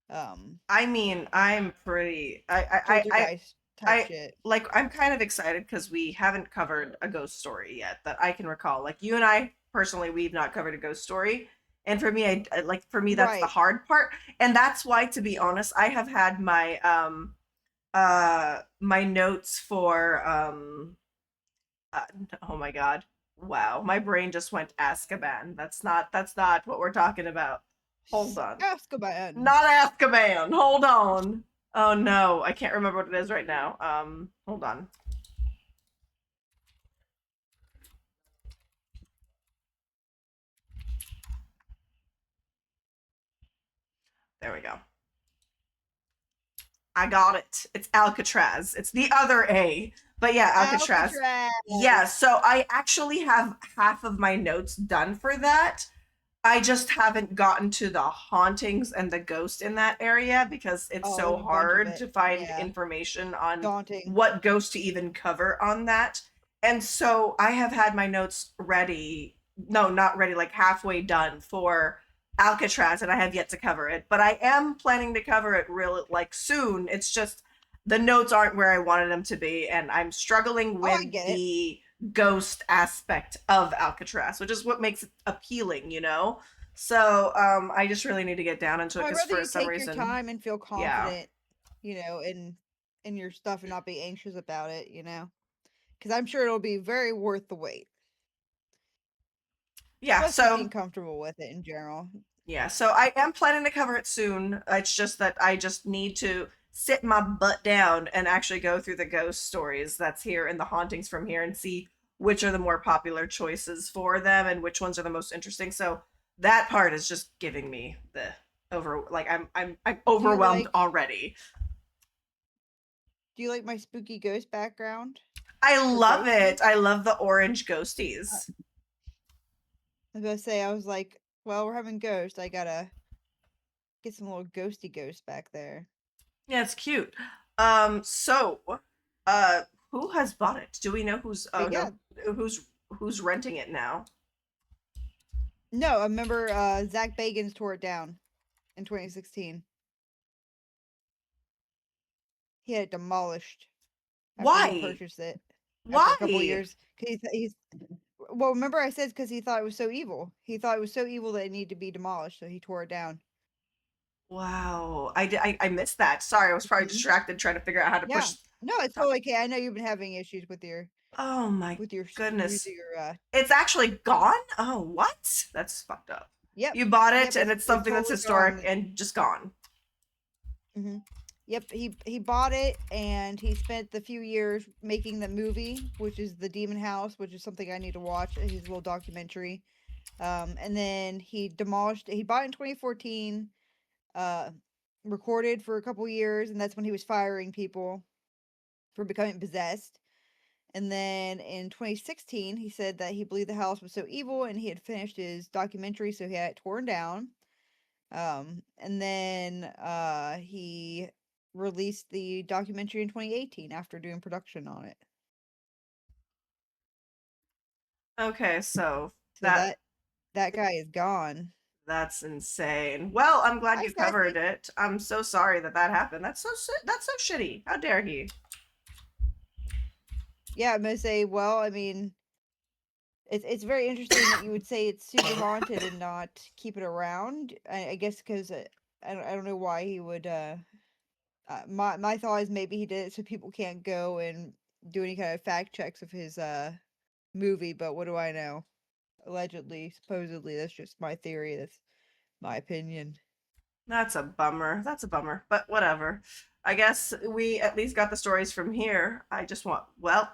um I mean, I'm pretty. poltergeist type I shit. like. I'm kind of excited because we haven't covered a ghost story yet that I can recall. Like you and I personally we've not covered a ghost story. And for me, like for me that's the Right. hard part. And that's why, to be honest, I have had my notes for uh, oh my god. Wow, my brain just went Azkaban. That's not what we're talking about. Hold on. Azkaban. Not Azkaban. Hold on. Oh no, I can't remember what it is right now. Hold on. There we go. I got it. It's Alcatraz. It's the other A. But yeah, Alcatraz. Yeah, Alcatraz. so I actually have half of my notes done for that. I just haven't gotten to the hauntings and the ghost in that area because it's Oh, so there's a bunch of hard it. to find Yeah. information on Daunting. what ghost to even cover on that. And so I have had my notes ready. No, not ready, like halfway done for Alcatraz, and I have yet to cover it. But I am planning to cover it real like soon. It's just the notes aren't where I wanted them to be, and I'm struggling Oh, I with get it. the ghost aspect of Alcatraz, which is what makes it appealing, you know? So I just really need to get down into it Well, I'd because rather for you some take your reason, time and feel yeah. confident, in your stuff and not be anxious about it, because I'm sure it'll be very worth the wait. Yeah, Plus, just so being comfortable with it in general. yeah, so I am planning to cover it soon. It's just that I just need to sit my butt down and actually go through the ghost stories that's here and the hauntings from here and see which are the more popular choices for them and which ones are the most interesting. So that part is just giving me the over like I'm Do you overwhelmed like already. do you like my spooky ghost background I for love it. ghosties? I love the orange Uh, ghosties. I was gonna say, I was like, well, we're having ghosts. I gotta get some little ghosty ghosts back there. Yeah, it's cute. So uh who has bought it? Do we know who's oh But no, yeah, who's renting it now? no, I remember Zach Bagans tore it down in 2016. He had it demolished after he Why? purchased it after a couple of Why? years. Cause he's well, remember I said because he thought it was so evil. He thought it was so evil that it needed to be demolished, so he tore it down. Wow. I missed that. Sorry, I was probably Mhm. distracted trying to figure out how to Yeah, push. no, it's totally okay. I know you've been having issues with your Oh my with goodness. your It's actually gone? Oh, what? That's fucked up. Yep, You bought it yep. and it's It's something that's totally historic gone. and just gone. Yep, he bought it and he spent the few years making the movie, which is The Demon House, which is something I need to watch. His little documentary. And then he demolished it. He bought it in 2014. Uh, recorded for a couple years, and that's when he was firing people for becoming possessed. And then in 2016, he said that he believed the house was so evil, and he had finished his documentary, so he had it torn down. And then he released the documentary in 2018 after doing production on it. Okay, so So that that guy is gone. that's insane. Well, I'm glad Hi, you covered Sassy. it. I'm so sorry that that happened. That's so shitty. How dare he? Yeah, I'm gonna say. Well, I mean, it's very interesting that you would say it's super haunted and not keep it around. I guess because I don't know why he would. My thought is maybe he did it so people can't go and do any kind of fact checks of his movie. But what do I know? Allegedly, supposedly, that's just my theory. That's my opinion. That's a bummer. That's a bummer. But whatever. I guess we at least got the stories from here. I just want, well,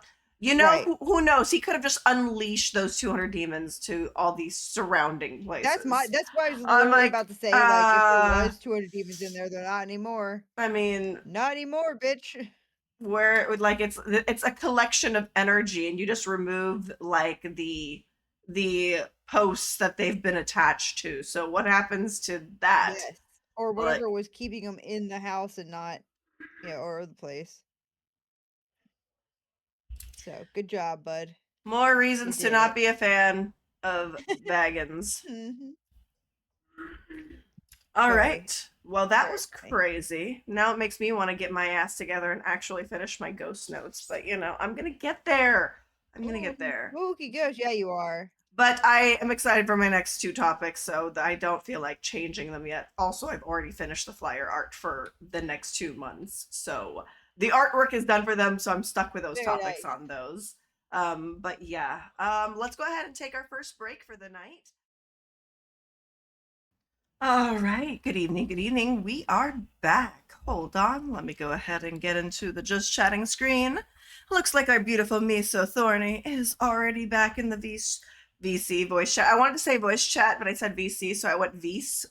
Right. who knows? He could have just unleashed those 200 demons to all these surrounding places. That's what I was I'm literally like, about to say. Like, if there was 200 demons in there, they're not anymore. I mean, Not anymore, bitch. where it would like it's a collection of energy and you just remove like the posts that they've been attached to. So what happens to that? Yes. Or Like whatever was keeping them in the house and not, or the place. So, good job, bud. more You reasons to did not it. be a fan of Baggins. Hmm. All Very, right. Well, that very was funny. crazy. Now it makes me want to get my ass together and actually finish my ghost notes. But I'm gonna get there. I'm gonna Oh, get there. spooky ghost. Yeah, you are. But I am excited for my next two topics, so I don't feel like changing them yet. Also, I've already finished the flyer art for the next 2 months, so the artwork is done for them. So I'm stuck with those Very topics nice. on those. But yeah, let's go ahead and take our first break for the night. All right. Good evening. Good evening. We are back. Hold on. Let me go ahead and get into the just chatting screen. Looks like our beautiful Meso Thorny is already back in the VC voice chat. I wanted to say voice chat, but I said VC, so I went VC.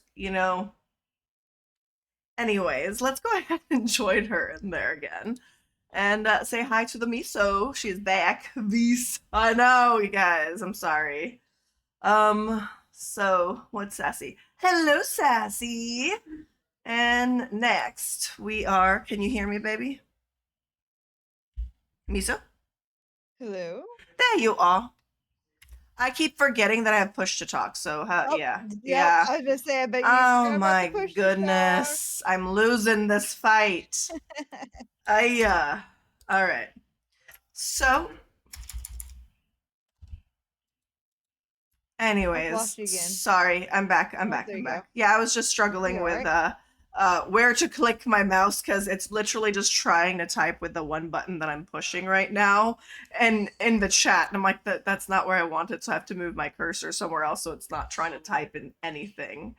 Anyways, let's go ahead and join her in there again and say hi to the Meso. She's back. Vs. I know, you guys. I'm sorry. So what's Sassy? Hello, Sassy. And next we are. Can you hear me, baby? Miso? Hello. There you are. I keep forgetting that I have push to talk. So Oh, yeah, yep. yeah. I was gonna say, I bet you Oh forgot about the my push to talk. goodness, I'm losing this fight. I All right. So, I've anyways, lost you again. sorry. I'm back. I'm Oh, back. there I'm you go. back. Yeah, I was just You struggling all with right? where to click my mouse because it's literally just trying to type with the one button that I'm pushing right now and in the chat. And I'm like, that's not where I want it, so I have to move my cursor somewhere else so it's not trying to type in anything.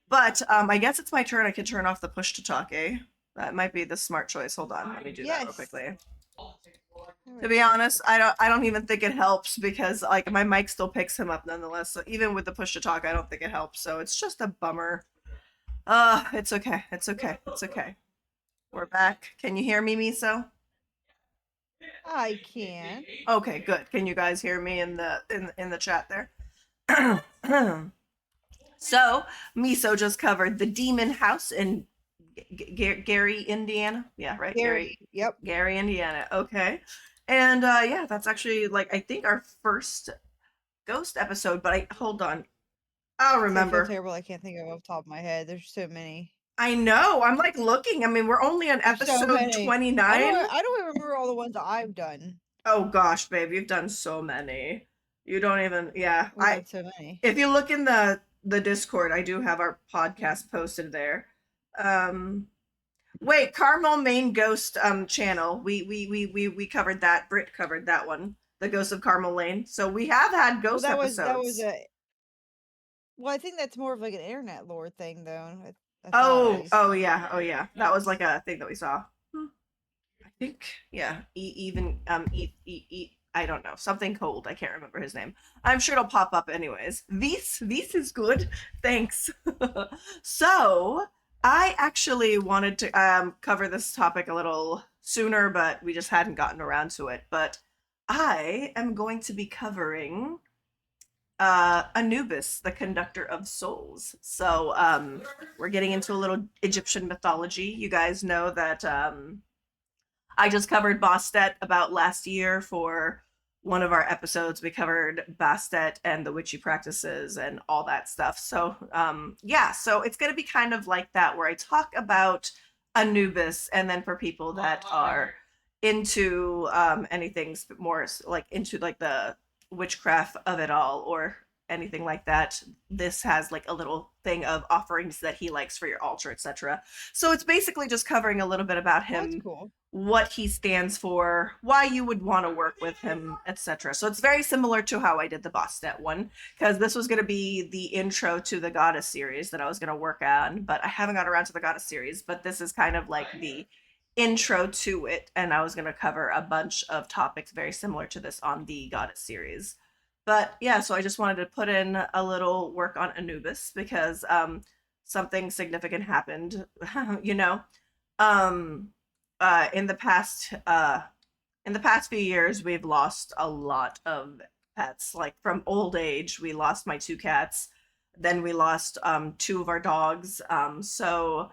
But I guess it's my turn. I can turn off the push to talk, eh? That might be the smart choice. Hold on, let me do that real Yes. quickly. All To right. be honest, I don't even think it helps because like my mic still picks him up nonetheless. So even with the push to talk, I don't think it helps. So it's just a bummer. It's okay. It's okay. It's okay. We're back. Can you hear me, Miso? I can. Okay, good. Can you guys hear me in the chat there? So, Miso just covered the Demon House in Gary, Indiana. Yeah, right, Gary, Gary. Yep. Gary, Indiana. Okay, and yeah, that's actually like I think our first ghost episode. But I hold on, I'll So I feel remember. terrible. I can't think of it off the top of my head. There's so many. I know. I'm like looking. I mean, we're only on There's so episode many. 29. I don't even remember all the ones I've done. Oh gosh, babe, you've done so many. You don't even. Yeah, We've done so many. if you look in the Discord, I do have our podcast posted there. Um, Wait, Carmel Main Ghost channel. We covered that. Brit covered that one. The Ghost of Carmel Lane. So we have had Well, ghost that was episodes. a. Well, I think that's more of like an internet lore thing, though. I thought at Oh, least. oh yeah, oh yeah. That was like a thing that we saw. I think yeah. Even I don't know, something cold. I can't remember his name. I'm sure it'll pop up anyways. This is good. Thanks. So I actually wanted to cover this topic a little sooner, but we just hadn't gotten around to it. But I am going to be covering Anubis, the conductor of souls. So we're getting into a little Egyptian mythology. You guys know that I just covered Bastet about last year for one of our episodes. We covered Bastet and the witchy practices and all that stuff. So, yeah, so it's going to be kind of like that where I talk about Anubis, and then for people that are into anything more like into like the witchcraft of it all or anything like that, this has like a little thing of offerings that he likes for your altar, etc. So it's basically just covering a little bit about Well, that's him, cool. what he stands for, why you would want to work with him, etc. So it's very similar to how I did the Bostet one, because this was going to be the intro to the Goddess series that I was going to work on, but I haven't got around to the Goddess series. But this is kind of like the intro to it, and I was going to cover a bunch of topics very similar to this on the Goddess series. But yeah, so I just wanted to put in a little work on Anubis because something significant happened, you know. Um, in the past few years, we've lost a lot of pets. Like from old age, we lost my two cats. Then we lost two of our dogs. So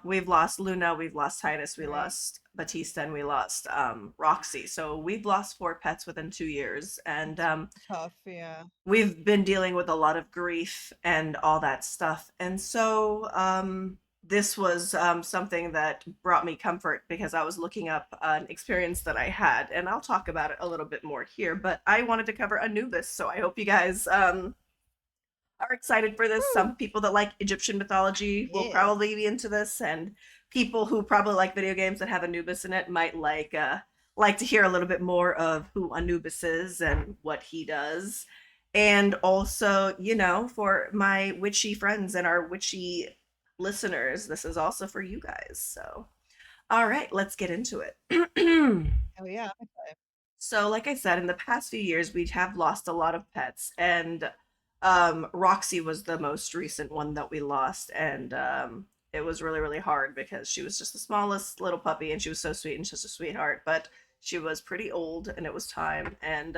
we've lost Luna, we've lost Titus, we Right. lost Batista, and we lost Roxy. So we've lost four pets within 2 years, and It's tough. Yeah. we've been dealing with a lot of grief and all that stuff. And so this was something that brought me comfort because I was looking up an experience that I had, and I'll talk about it a little bit more here. But I wanted to cover Anubis, so I hope you guys are excited for this. Woo! Some people that like Egyptian mythology will Yes. probably be into this, and people who probably like video games that have Anubis in it might like to hear a little bit more of who Anubis is and what he does. And also, for my witchy friends and our witchy listeners, this is also for you guys. So, all right, let's get into it. Oh yeah. Okay. So, like I said, in the past few years, we have lost a lot of pets, and Roxy was the most recent one that we lost, and it was really, really hard because she was just the smallest little puppy, and she was so sweet and just a sweetheart, but she was pretty old, and it was time, and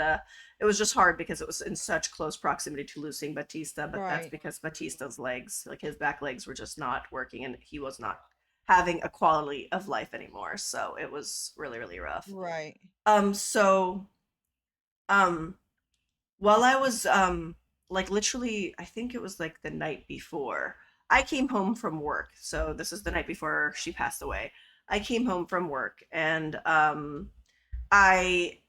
it was just hard because it was in such close proximity to losing Batista, but that's Right. because Batista's legs, like his back legs, were just not working, and he was not having a quality of life anymore, so it was really, really rough. Right. So um while I was like literally I think it was like the night before I came home from work. So this is the night before she passed away. I came home from work and I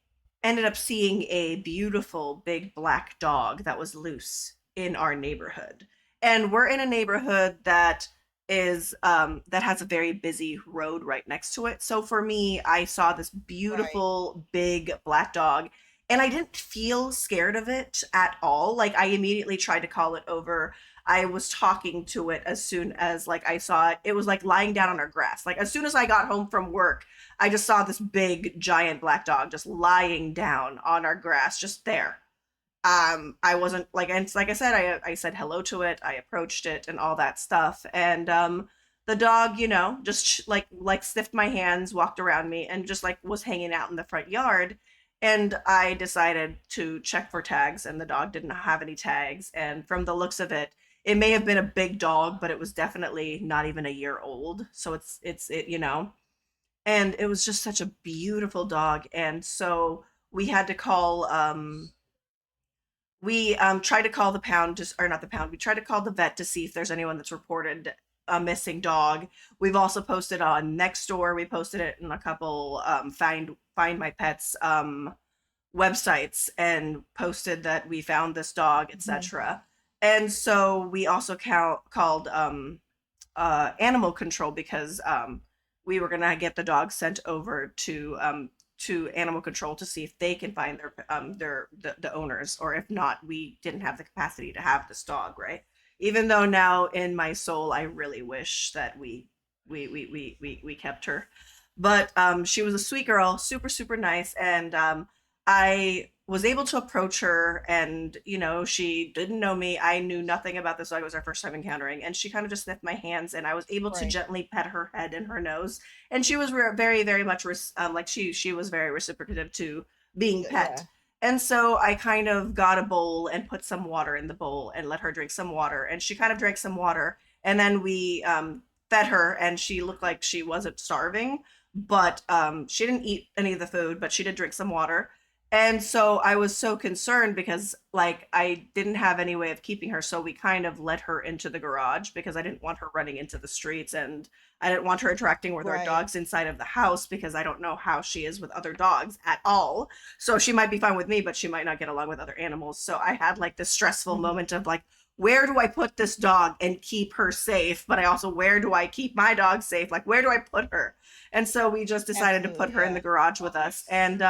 ended up seeing a beautiful big black dog that was loose in our neighborhood. And we're in a neighborhood that has a very busy road right next to it. So for me, I saw this Right. beautiful big black dog and I didn't feel scared of it at all. Like I immediately tried to call it over. I was talking to it as soon as like I saw it. It was like lying down on our grass. Like as soon as I got home from work, I just saw this big giant black dog just lying down on our grass, just there. I wasn't like, and like I said, I said hello to it, I approached it and all that stuff, and the dog, just like sniffed my hands, walked around me, and just like was hanging out in the front yard. And I decided to check for tags, and the dog didn't have any tags. And from the looks of it, it may have been a big dog, but it was definitely not even a year old. So and it was just such a beautiful dog. And so we had to call we tried to call the pound, just or not the pound, we tried to call the vet to see if there's anyone that's reported a missing dog. We've also posted on Nextdoor. We posted it in a couple find my pets websites and posted that we found this dog, Mhm. etc. And so we also called animal control because we were gonna get the dog sent over to animal control to see if they can find the owners, or if not, we didn't have the capacity to have this dog, right? Even though now in my soul I really wish that we kept her, but she was a sweet girl, super super nice, and I was able to approach her, and she didn't know me. I knew nothing about this dog. It was our first time encountering, and she kind of just sniffed my hands, and I was able to Right. gently pet her head and her nose, and she was very very much like she was very reciprocative to being pet. Yeah. And so I kind of got a bowl and put some water in the bowl and let her drink some water, and she kind of drank some water, and then we fed her, and she looked like she wasn't starving, but she didn't eat any of the food, but she did drink some water. And so I was so concerned because like I didn't have any way of keeping her, so we kind of let her into the garage because I didn't want her running into the streets, and I didn't want her interacting with our Right. dogs inside of the house because I don't know how she is with other dogs at all. So she might be fine with me, but she might not get along with other animals. So I had like this stressful Mhm. moment of like, where do I put this dog and keep her safe? But I also, where do I keep my dog safe? Like, where do I put her? And so we just decided to put Absolutely. her in the Yeah. garage with us. And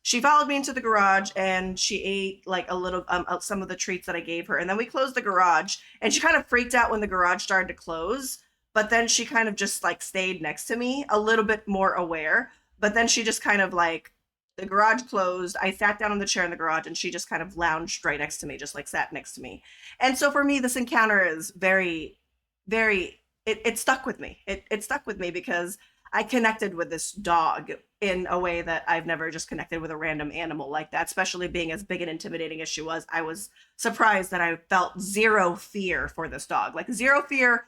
she followed me into the garage and she ate like a little some of the treats that I gave her, and then we closed the garage, and she kind of freaked out when the garage started to close, but then she kind of just like stayed next to me a little bit more aware, but then she just kind of like, the garage closed, I sat down on the chair in the garage, and she just kind of lounged right next to me, just like sat next to me. And so for me this encounter is very very, it stuck with me. It stuck with me because I connected with this dog in a way that I've never just connected with a random animal like that, especially being as big and intimidating as she was. I was surprised that I felt zero fear for this dog, like zero fear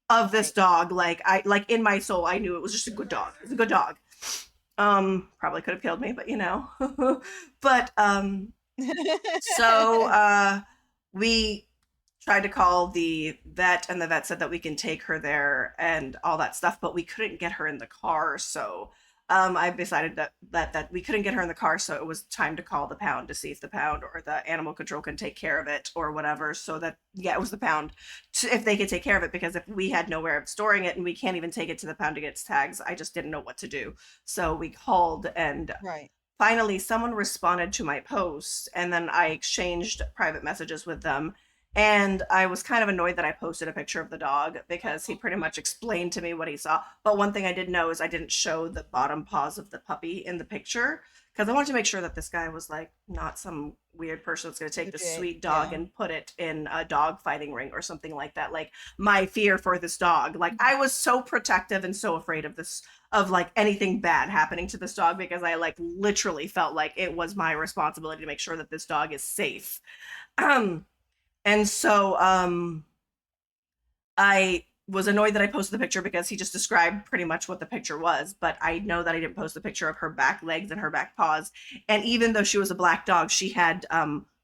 of this Right. dog. Like I, like in my soul, I knew it was just a good dog. It was a good dog. Probably could have killed me, but but so we tried to call the vet, and the vet said that we can take her there and all that stuff, but we couldn't get her in the car. So I decided that we couldn't get her in the car, so it was time to call the pound to see if the pound or the animal control can take care of it or whatever. So that, yeah, it was the pound if they could take care of it, because if we had nowhere of storing it and we can't even take it to the pound to get its tags, I just didn't know what to do. So we called, and Right. finally someone responded to my post, and then I exchanged private messages with them. And I was kind of annoyed that I posted a picture of the dog because he pretty much explained to me what he saw. But one thing I did know is I didn't show the bottom paws of the puppy in the picture, because I wanted to make sure that this guy was like not some weird person that's going to take this Legit. sweet dog Yeah. and put it in a dog fighting ring or something like that. Like, my fear for this dog, like, I was so protective and so afraid of this, of like anything bad happening to this dog, because I like literally felt like it was my responsibility to make sure that this dog is safe. Um, and so I was annoyed that I posted the picture because he just described pretty much what the picture was, but I know that I didn't post the picture of her back legs and her back paws. And even though she was a black dog, she had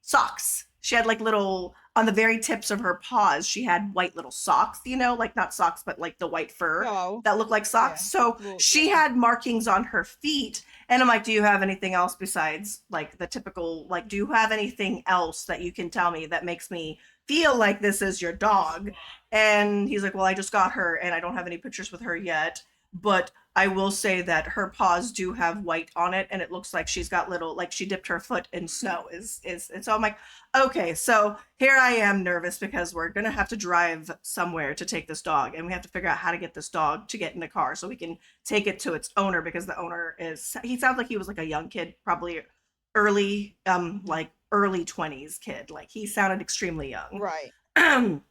socks. She had like little, on the very tips of her paws, she had white little socks, like not socks, but like the white fur Oh. that looked like Yeah. socks. So Well, she yeah. had markings on her feet. And I'm like, do you have anything else besides like the typical, like, do you have anything else that you can tell me that makes me feel like this is your dog? And he's like, well, I just got her and I don't have any pictures with her yet. But I will say that her paws do have white on it, and it looks like she's got little, like she dipped her foot in snow. And so I'm like, okay, so here I am nervous because we're gonna have to drive somewhere to take this dog, and we have to figure out how to get this dog to get in the car so we can take it to its owner, because the owner he sounds like he was like a young kid, probably like early 20s kid. Like, he sounded extremely young. Right.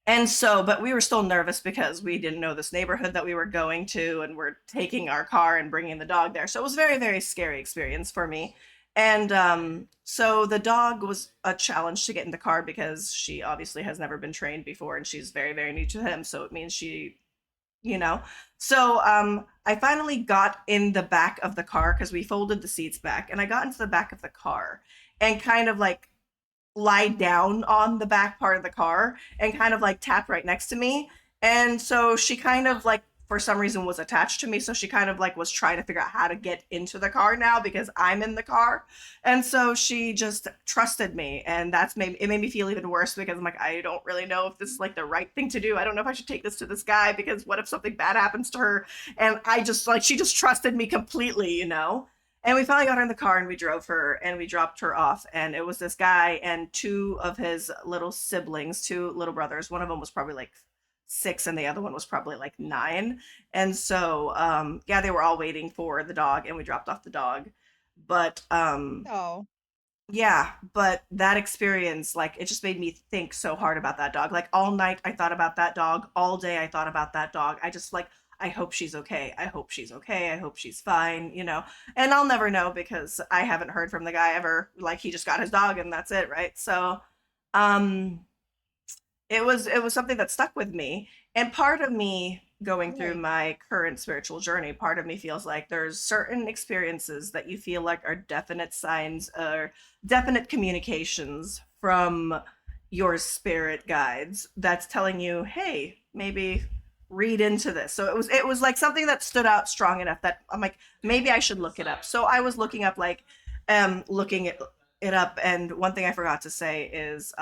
And so, but we were still nervous because we didn't know this neighborhood that we were going to, and we're taking our car and bringing the dog there. So it was a very, very scary experience for me. And so the dog was a challenge to get in the car because she obviously has never been trained before, and she's very, very new to him. So it means she, you know. So I finally got in the back of the car because we folded the seats back, and I got into the back of the car and kind of like lie down on the back part of the car and kind of like tap right next to me. And so she kind of like, for some reason, was attached to me. So she kind of like was trying to figure out how to get into the car now because I'm in the car. And so she just trusted me. And it made me feel even worse because I'm like, I don't really know if this is like the right thing to do. I don't know if I should take this to this guy, because what if something bad happens to her? And I just like, she just trusted me completely. And we finally got her in the car and we drove her and we dropped her off. And it was this guy and two of his little siblings, two little brothers. One of them was probably like 6 and the other one was probably like 9. And so, yeah, they were all waiting for the dog and we dropped off the dog. But Oh. yeah, but that experience, like, it just made me think so hard about that dog. Like, all night I thought about that dog. All day I thought about that dog. I just like, I hope she's okay. I hope she's okay. I hope she's fine. And I'll never know because I haven't heard from the guy ever. Like, he just got his dog and that's it, right? So, um it was something that stuck with me. And part of me going through Right. my current spiritual journey, part of me feels like there's certain experiences that you feel like are definite signs or definite communications from your spirit guides that's telling you, hey, maybe read into this. So it was like something that stood out strong enough that I'm like, maybe I should look it up. So I was looking up, like, looking it up. And one thing I forgot to say is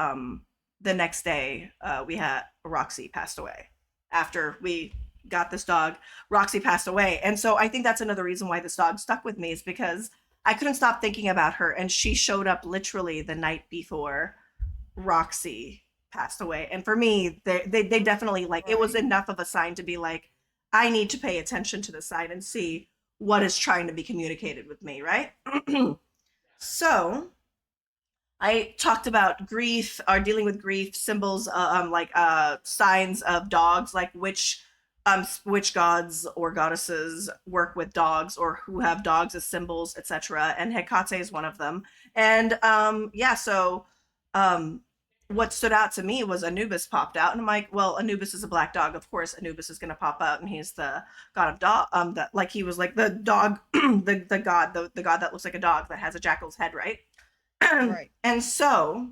the next day, we had Roxy passed away. After we got this dog, Roxy passed away. And so I think that's another reason why this dog stuck with me, is because I couldn't stop thinking about her. And she showed up literally the night before Roxy passed away. And for me, they definitely, like, it was Right. enough of a sign to be like, I need to pay attention to the sign and see what is trying to be communicated with me, right? So I talked about grief, or dealing with grief, symbols, like signs of dogs, like which gods or goddesses work with dogs or who have dogs as symbols, etc. And Hecate is one of them. And yeah, so um, what stood out to me was Anubis popped out, and I'm like, well, Anubis is a black dog. Of course, Anubis is gonna pop out, and he's the god of dog. That, like, he was like the dog, the god that looks like a dog that has a jackal's head, right? Right. And so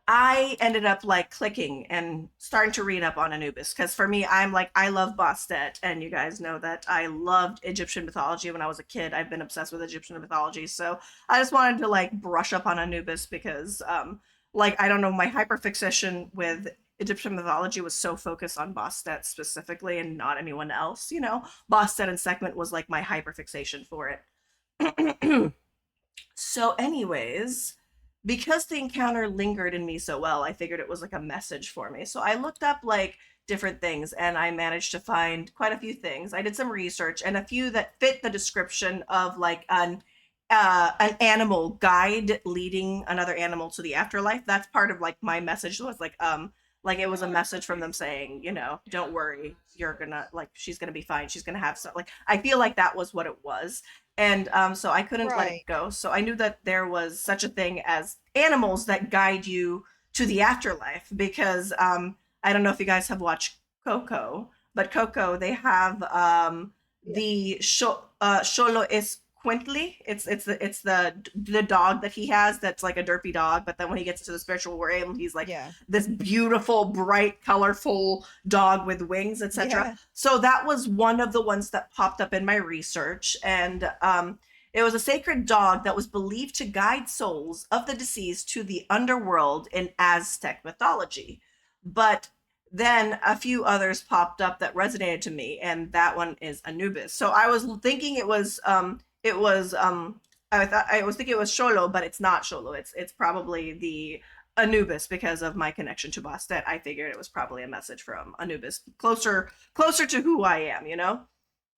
I ended up like clicking and starting to read up on Anubis because for me, I'm like, I love Bastet, and you guys know that I loved Egyptian mythology when I was a kid. I've been obsessed with Egyptian mythology, so I just wanted to like brush up on Anubis because, like, I don't know, my hyperfixation with Egyptian mythology was so focused on Bastet specifically and not anyone else. Bastet and Sekhmet was like my hyperfixation for it. So, anyways, because the encounter lingered in me so well, I figured it was like a message for me. So I looked up like different things and I managed to find quite a few things. I did some research and a few that fit the description of like an animal guide leading another animal to the afterlife. That's part of like my message was like it was a message from them saying, don't worry, you're gonna like she's gonna be fine. She's gonna have some like I feel like that was what it was. And so I couldn't let it Right. go. So I knew that there was such a thing as animals that guide you to the afterlife because I don't know if you guys have watched Coco, but Coco they have Yeah. the Xolo es Quintly. It's the dog that he has that's like a derpy dog, but then when he gets into the spiritual realm, he's like Yeah. this beautiful, bright, colorful dog with wings, etc. Yeah. So that was one of the ones that popped up in my research, and it was a sacred dog that was believed to guide souls of the deceased to the underworld in Aztec mythology. But then a few others popped up that resonated to me, and that one is Anubis. So I was thinking I was thinking it was Xolo, but it's not Xolo. It's probably the Anubis because of my connection to Bastet. I figured it was probably a message from Anubis, closer to who I am.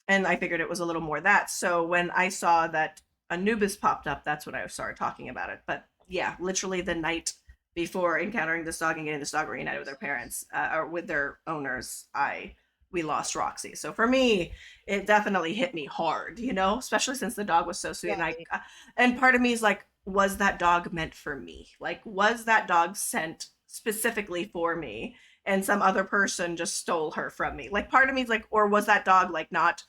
And I figured it was a little more that. So when I saw that Anubis popped up, that's when I started talking about it. But yeah, literally the night before encountering this dog and getting this dog reunited with their parents or with their owners, we lost Roxy. So for me, it definitely hit me hard, especially since the dog was so sweet. Right. And part of me is like, was that dog meant for me? Like, was that dog sent specifically for me? And some other person just stole her from me. Like part of me is like, or was that dog like not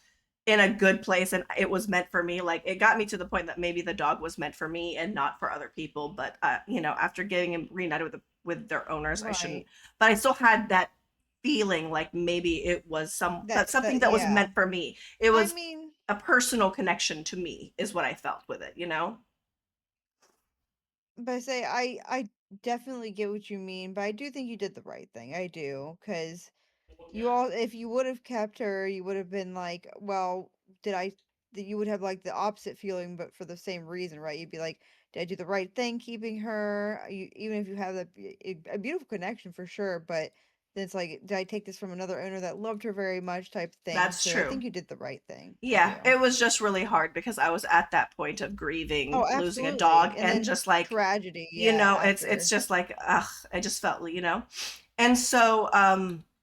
in a good place and it was meant for me? Like it got me to the point that maybe the dog was meant for me and not for other people. But after getting him reunited with their owners, I shouldn't. Right. But I still had that feeling like maybe it was something that was Yeah. meant for me. It I was mean, a personal connection to me is what I felt with it. but I definitely get what you mean, but I do think you did the right thing. I do, because you all, if you would have kept her, you would have been like, well, did I, that you would have like the opposite feeling, but for the same reason, right? You'd be like, did I do the right thing keeping her? Even if you have a beautiful connection for sure, but then it's like, did I take this from another owner that loved her very much type thing? That's So I true. think you did the right thing. I Yeah, do. it was just really hard because I was at that point of grieving Oh, losing a absolutely. dog And and then just like tragedy, yeah, it's after. just like ugh, I just felt. And so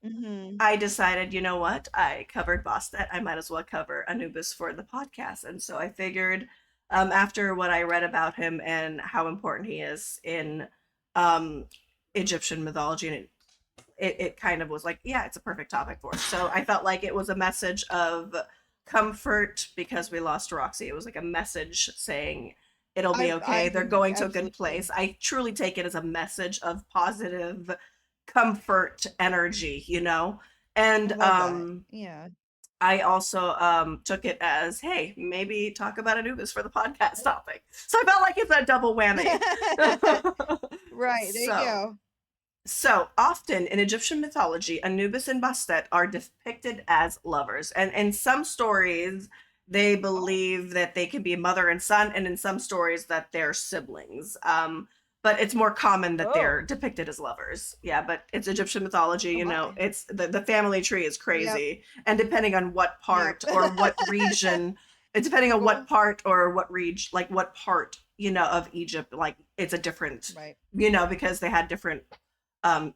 Mhm. I decided, you know what? I covered Bostet. I might as well cover Anubis for the podcast. And so I figured, after what I read about him and how important he is in um, Egyptian mythology, and it kind of was like, yeah, it's a perfect topic for us. So I felt like it was a message of comfort because we lost Roxy. It was like a message saying it'll be I okay. They're agree going to a good absolutely. place. I truly take it as a message of positive comfort energy. I And love that. Yeah. I also took it as, hey, maybe talk about Anubis for the podcast topic. So I felt like it's a double whammy. Right, there you so go. so often in Egyptian mythology, Anubis and Bastet are depicted as lovers. And in some stories, they believe that they can be mother and son, and in some stories that they're siblings. But it's more common that they're Oh. depicted as lovers. Yeah, but it's Egyptian mythology, Oh my. it's the family tree is Yep. crazy. And depending on what Yep. part or what region, it's depending on what Cool. part or what region, like what part, of Egypt, like it's a different, Right. because they had different um,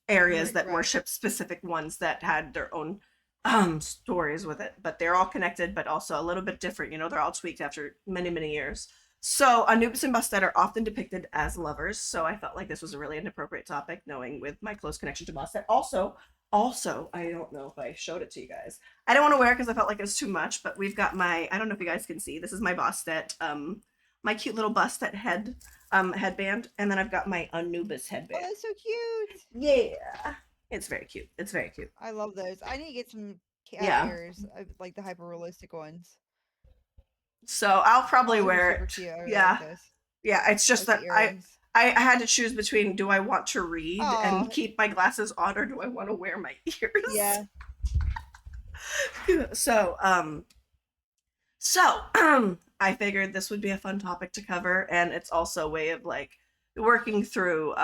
areas Right, that right. worship specific ones that had their own stories with it. But they're all connected, but also a little bit different. They're all tweaked after many, many years. So Anubis and Bastet are often depicted as lovers. So I felt like this was a really inappropriate topic, knowing with my close connection to Bastet. Also, I don't know if I showed it to you guys. I don't want to wear it because I felt like it was too much. But we've got my, I don't know if you guys can see. This is my Bastet, my cute little Bastet head. headband, and then I've got my Anubis Oh, headband. that's so cute. Yeah, it's very cute. It's very cute. I love those. I need to get some cat Yeah. ears, like the hyper realistic ones. So I'll probably Super, wear super it. cute. I really like Yeah. those. Yeah. It's I just like the that I earrings. I had to choose between, do I want to read and Oh, keep my glasses on, or do I want to wear my ears? yeah. So I figured this would be a fun topic to cover, and it's also a way of like working through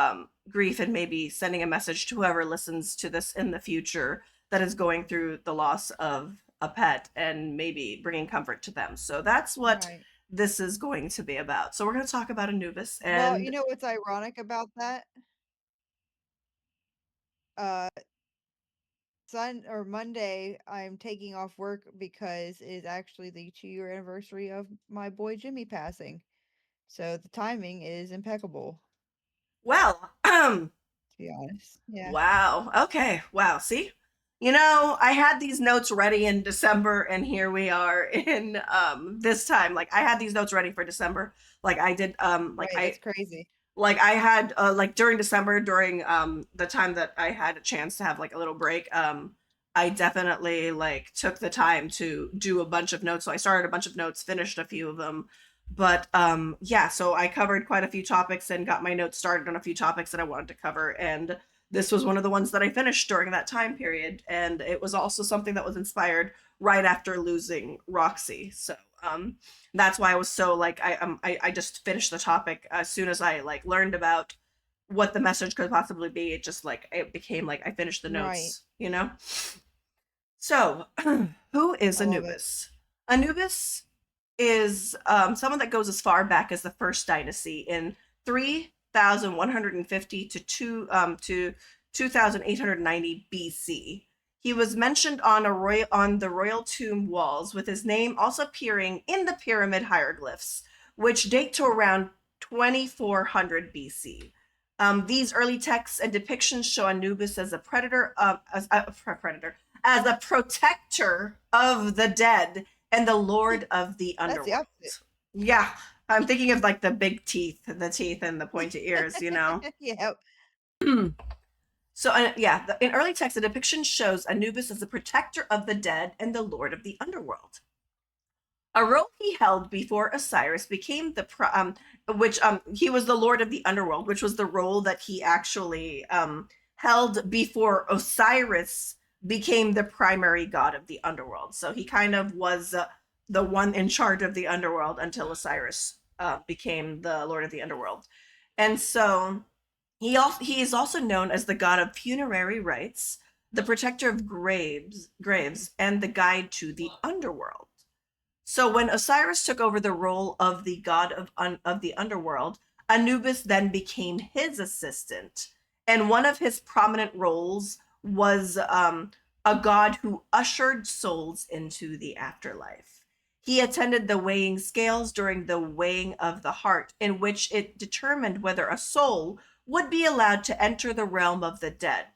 grief and maybe sending a message to whoever listens to this in the future that is going through the loss of a pet, and maybe bringing comfort to them. So that's what Right. this is going to be about. So we're going to talk about Anubis Well, you and know what's ironic about that? Uh, Monday, I'm taking off work because it is actually the 2-year anniversary of my boy Jimmy passing. So the timing is impeccable, well, to be honest. Yeah. wow. Okay. Wow. See? I had these notes ready in December, and here we are in this time. Like I had these notes ready for December. Like I did Right. That's crazy. I had like during December, during the time that I had a chance to have like a little break, I definitely like took the time to do a bunch of notes. So I started a bunch of notes, finished a few of them. But yeah, so I covered quite a few topics and got my notes started on a few topics that I wanted to cover, and this was one of the ones that I finished during that time period, and it was also something that was inspired right after losing Roxy. So that's why I was so like I just finished the topic as soon as I like learned about what the message could possibly be. It just like it became like I finished the Right. notes. So who is I love it. Anubis? Anubis is someone that goes as far back as the first dynasty in 3,150 to 2,890 BC. He was mentioned on the royal tomb walls, with his name also appearing in the pyramid hieroglyphs, which date to around 2,400 BC. These early texts and depictions show Anubis as a predator, as a protector of the dead and the lord of the That's the opposite. underworld. Yeah, I'm thinking of like the big teeth, the teeth and the pointy ears. Yeah. So, yeah, in early texts, the depiction shows Anubis as the protector of the dead and the lord of the underworld. A role he held before Osiris became which he was the lord of the underworld, which was the role that he actually held before Osiris became the primary god of the underworld. So he kind of was the one in charge of the underworld until Osiris became the lord of the underworld. And so he is also known as the god of funerary rites, the protector of graves, and the guide to the underworld. So when Osiris took over the role of the god of the underworld, Anubis then became his assistant, and one of his prominent roles was a god who ushered souls into the afterlife. He attended the weighing scales during the weighing of the heart, in which it determined whether a soul would be allowed to enter the realm of the dead.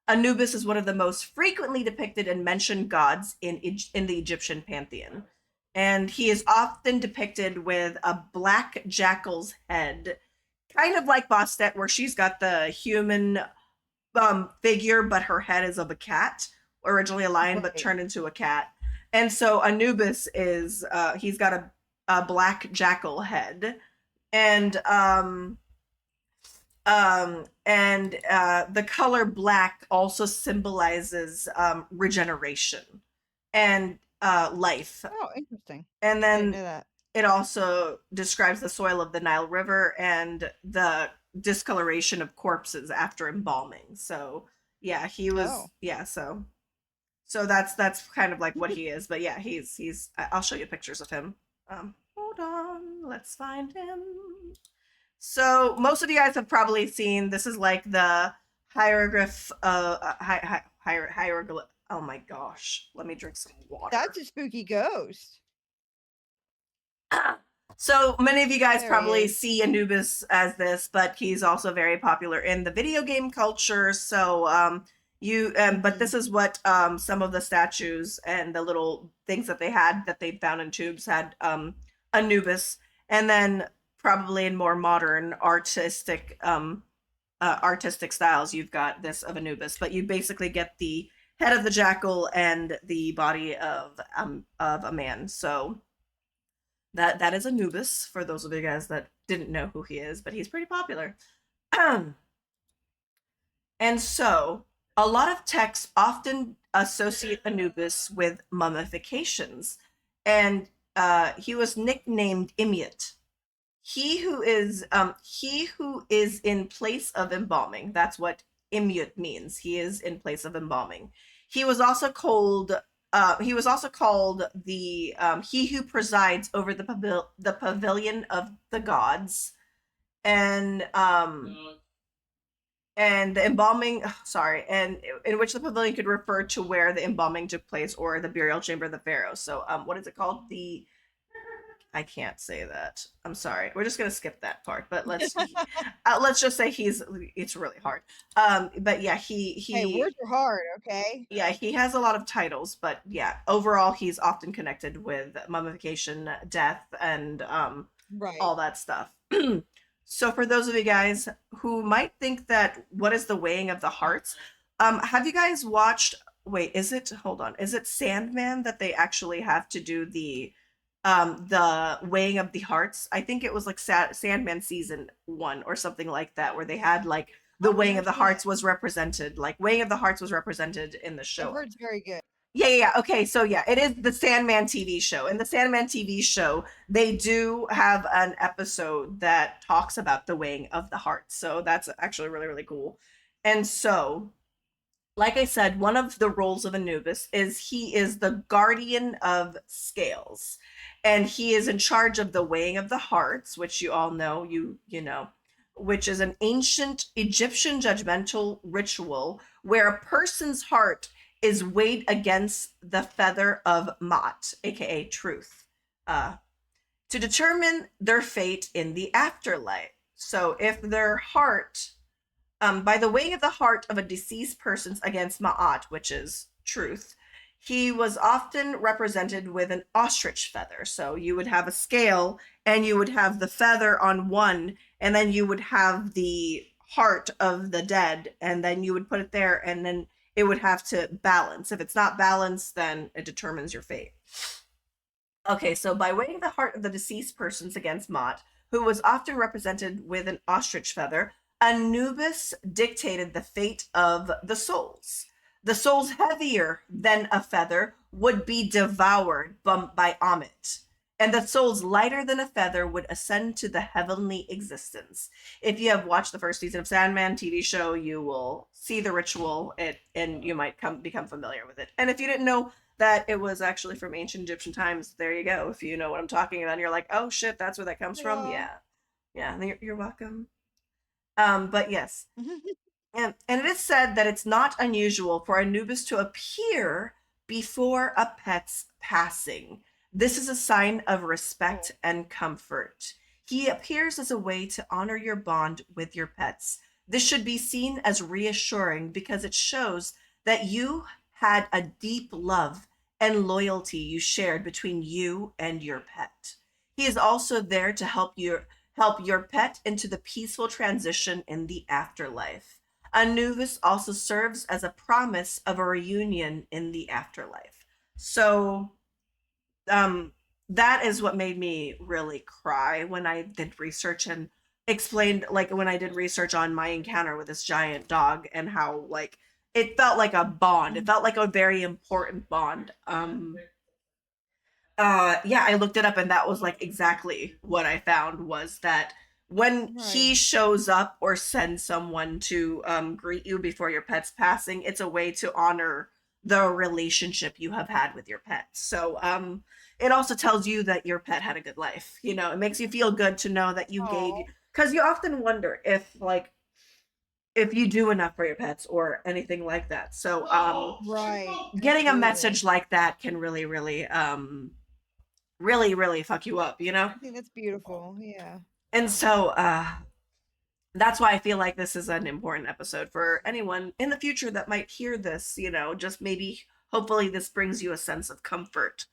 Anubis is one of the most frequently depicted and mentioned gods in the Egyptian pantheon, and he is often depicted with a black jackal's head, kind of like Bastet, where she's got the human figure, but her head is of a cat, originally a lion, but Right. turned into a cat. And so Anubis is he's got a black jackal head, and the color black also symbolizes regeneration and life. Oh, interesting. And I didn't then know that. it also describes the soil of the Nile River and the discoloration of corpses after embalming. So yeah, he was Oh. yeah, so that's kind of like what he is. But yeah, he's I'll show you pictures of him. Hold on, let's find him. So most of you guys have probably seen, this is like the hieroglyph hieroglyph. Oh my gosh, let me drink some water. That's a spooky ghost. So many of you guys There he probably is. see Anubis as this, but he's also very popular in the video game culture. So but Mhm. this is what some of the statues and the little things that they had that they found in tubes had Anubis, and then probably in more modern artistic styles, you've got this of Anubis, but you basically get the head of the jackal and the body of a man. So that is Anubis for those of you guys that didn't know who he is, but he's pretty popular. And so, a lot of texts often associate Anubis with mummifications, and he was nicknamed Imiot. He who is in place of embalming. That's what Imiot means. He is in place of embalming. He was also called. He was also called the he who presides over the pavilion of the gods, and the embalming, sorry, and in which the pavilion could refer to where the embalming took place or the burial chamber of the pharaoh. So what is it called? The I can't say that, I'm sorry, we're just gonna skip that part, but let's just say it's really hard. But yeah, Hey, he words are hard, okay? yeah, he has a lot of titles, but yeah, overall he's often connected with mummification, death, and Right. all that stuff. So for those of you guys who might think that what is the weighing of the hearts, have you guys watched? Wait, is it? Hold on, is it Sandman that they actually have to do the weighing of the hearts? I think it was like Sandman season 1 or something like that, where they had like the Oh, weighing no of the shit. hearts was represented, like weighing of the hearts was represented in the I've show. heard it's very good. Yeah, yeah, yeah. Okay, so yeah, it is the Sandman TV show. In the Sandman TV show, they do have an episode that talks about the weighing of the heart. So that's actually really, really cool. And so, like I said, one of the roles of Anubis is he is the guardian of scales. And he is in charge of the weighing of the hearts, which you all know, you know, which is an ancient Egyptian judgmental ritual where a person's heart is weighed against the feather of Ma'at, aka truth, uh, to determine their fate in the afterlife. So if their heart by the weighing of the heart of a deceased person against Ma'at, which is truth, he was often represented with an ostrich feather. So you would have a scale and you would have the feather on one, and then you would have the heart of the dead, and then you would put it there, and then it would have to balance. If it's not balanced, then it determines your fate. Okay, so by weighing the heart of the deceased persons against Mott, who was often represented with an ostrich feather, Anubis dictated the fate of the souls. The souls heavier than a feather would be devoured by Amit, and the souls lighter than a feather would ascend to the heavenly existence. If you have watched the first season of Sandman TV show, you will see the ritual, and you might become familiar with it. And if you didn't know that it was actually from ancient Egyptian times, there you go. If you know what I'm talking about, and you're like, oh shit, that's where that comes from. Yeah. Yeah, yeah. You're welcome. But yes, and it is said that it's not unusual for Anubis to appear before a pet's passing. This is a sign of Oh, respect and comfort. He appears as a way to honor your bond with your pets. This should be seen as reassuring because it shows that you had a deep love and loyalty you shared between you and your pet. He is also there to help your pet into the peaceful transition in the afterlife. Anubis also serves as a promise of a reunion in the afterlife. So, um, that is what made me really cry when I did research and explained, like, when I did research on my encounter with this giant dog and how, like, it felt like a bond. It felt like a very important bond. Yeah, I looked it up, and that was like exactly what I found, was that when right. he shows up or sends someone to greet you before your pet's passing, it's a way to honor the relationship you have had with your pet. So it also tells you that your pet had a good life. You know, it makes you feel good to know that you gave, Oh, because you often wonder if you do enough for your pets or anything like that. So right. getting a Absolutely. message like that can really, really really, really fuck you up, you know? I think that's beautiful. Yeah. And so that's why I feel like this is an important episode for anyone in the future that might hear this, you know, just maybe hopefully this brings you a sense of comfort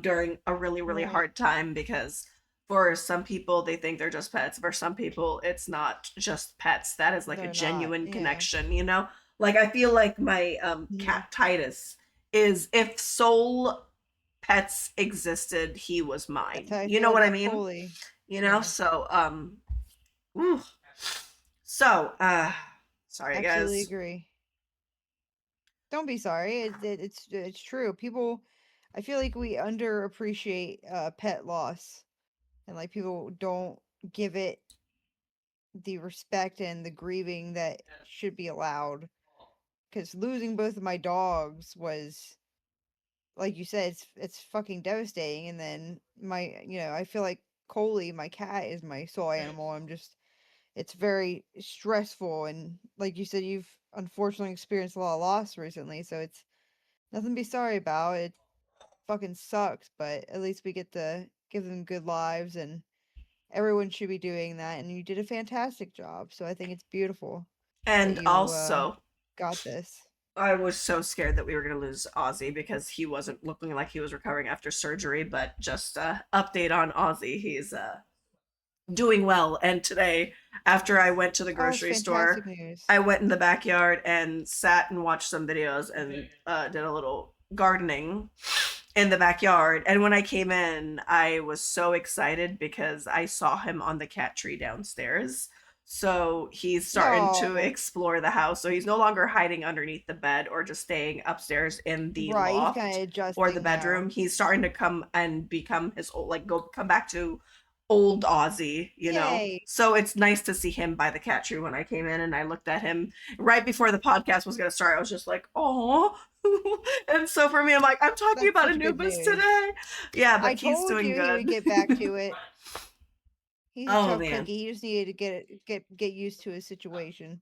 during a really, really Right. hard time, because For some people, they think they're just pets. For some people, it's not just pets. That is like a They're not. genuine Yeah. connection, you know? Like I feel like my Yeah. cat Titus is, if soul pets existed, he was That's mine. how I You feel know what I about mean? Coley. You know? Yeah. So ooh. So sorry Absolutely guys. agree. Don't be sorry. It's true. People, I feel like we underappreciate pet loss, and like people don't give it the respect and the grieving that should be allowed. Because losing both of my dogs was, like you said, it's fucking devastating. And then I feel like Coley, my cat, is my soul animal. It's very stressful, and like you said, you've unfortunately experienced a lot of loss recently, so it's nothing to be sorry about. It fucking sucks, but at least we get to give them good lives, and everyone should be doing that. And you did a fantastic job, so I think it's beautiful that And you also, got this. I was so scared that we were going to lose Ozzy because he wasn't looking like he was recovering after surgery, but just update on Ozzy. He's doing well. And today, after I went to the Oh, it's grocery fantastic store, news. I went in the backyard and sat and watched some videos and did a little gardening in the backyard. And when I came in, I was so excited because I saw him on the cat tree downstairs. So he's starting to No, explore the house. So he's no longer hiding underneath the bed or just staying upstairs in the right? He's kind loft of or the adjusting now. bedroom. He's starting to come and become his old, like, go come back to old Ozzy, you know? Yay! So it's nice to see him by the cat tree when I came in and I looked at him right before the podcast was going to start. I was just like, oh. And so for me, I'm like, I'm talking That's about such good Anubis news. today. Yeah, I but he's told doing you he would good. get back to it. He's a Oh, tough man. cookie. He just needed to get used to his situation.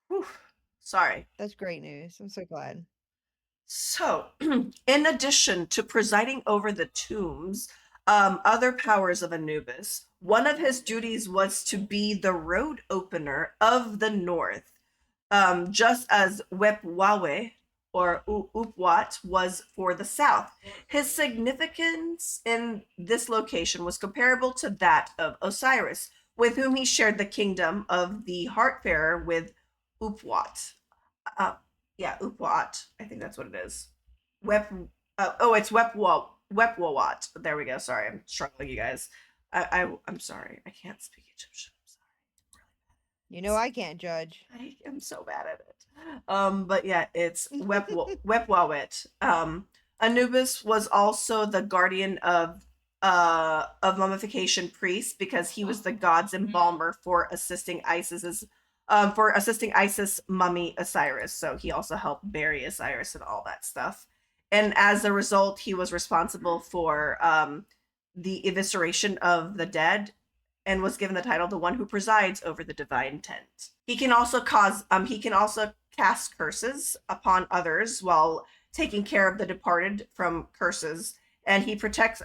Whew. Sorry. That's great news. I'm so glad. So, in addition to presiding over the tombs, other powers of Anubis, one of his duties was to be the road opener of the north, just as Wepwawe or Upwat was for the south. His significance in this location was comparable to that of Osiris, with whom he shared the kingdom of the Heartfarer with Upwat. Uh, yeah, Upwat. I think that's what it is. Wep. It's Wepwawat. There we go. Sorry, I'm struggling, you guys. I'm sorry. I can't speak Egyptian. I'm sorry. You know I can't judge. I am so bad at it. But yeah, it's Wepwawit. Anubis was also the guardian of mummification priests because he was the god's embalmer for assisting Isis mummy Osiris. So he also helped bury Osiris and all that stuff. And as a result, he was responsible for the evisceration of the dead and was given the title the one who presides over the divine tent. He can also cast curses upon others while taking care of the departed from curses. And he protects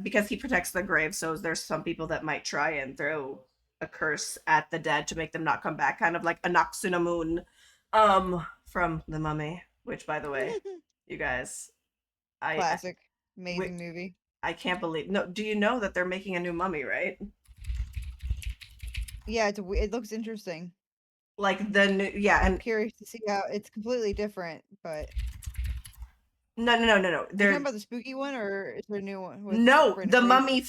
because he protects the grave. So there's some people that might try and throw a curse at the dead to make them not come back, kind of like Anaxunamun from The Mummy, which by the way, you guys, I Classic. we, Amazing movie. I can't believe. No, do you know that they're making a new Mummy, right? Yeah, it looks interesting. Like the new, yeah, I'm and curious to see how it's completely different, but no. you're talking They're about the spooky one, or is there a new one with no Brendan the Fraser? Mummy,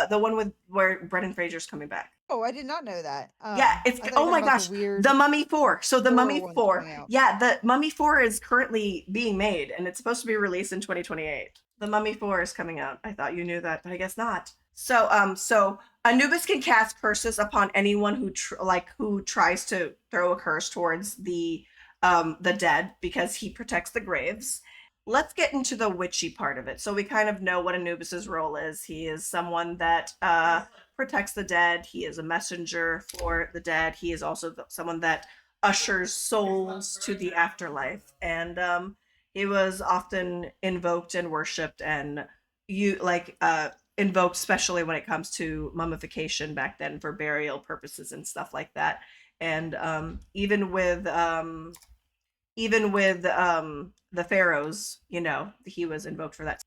the one with where Brendan Fraser's coming back. Oh, I did not know that. Yeah, it's I thought you were oh talking my about the gosh, The weird Mummy 4. So The horror Mummy ones 4. coming out. Yeah, The Mummy 4 is currently being made and it's supposed to be released in 2028. The Mummy 4 is coming out. I thought you knew that, but I guess not. So Anubis can cast curses upon anyone who tries to throw a curse towards the dead because he protects the graves. Let's get into the witchy part of it. So we kind of know what Anubis's role is. He is someone that protects the dead. He is a messenger for the dead. He is also someone that ushers souls to the afterlife. And he was often invoked and worshipped and you like invoked, especially when it comes to mummification back then for burial purposes and stuff like that. And even with the pharaohs, he was invoked for that.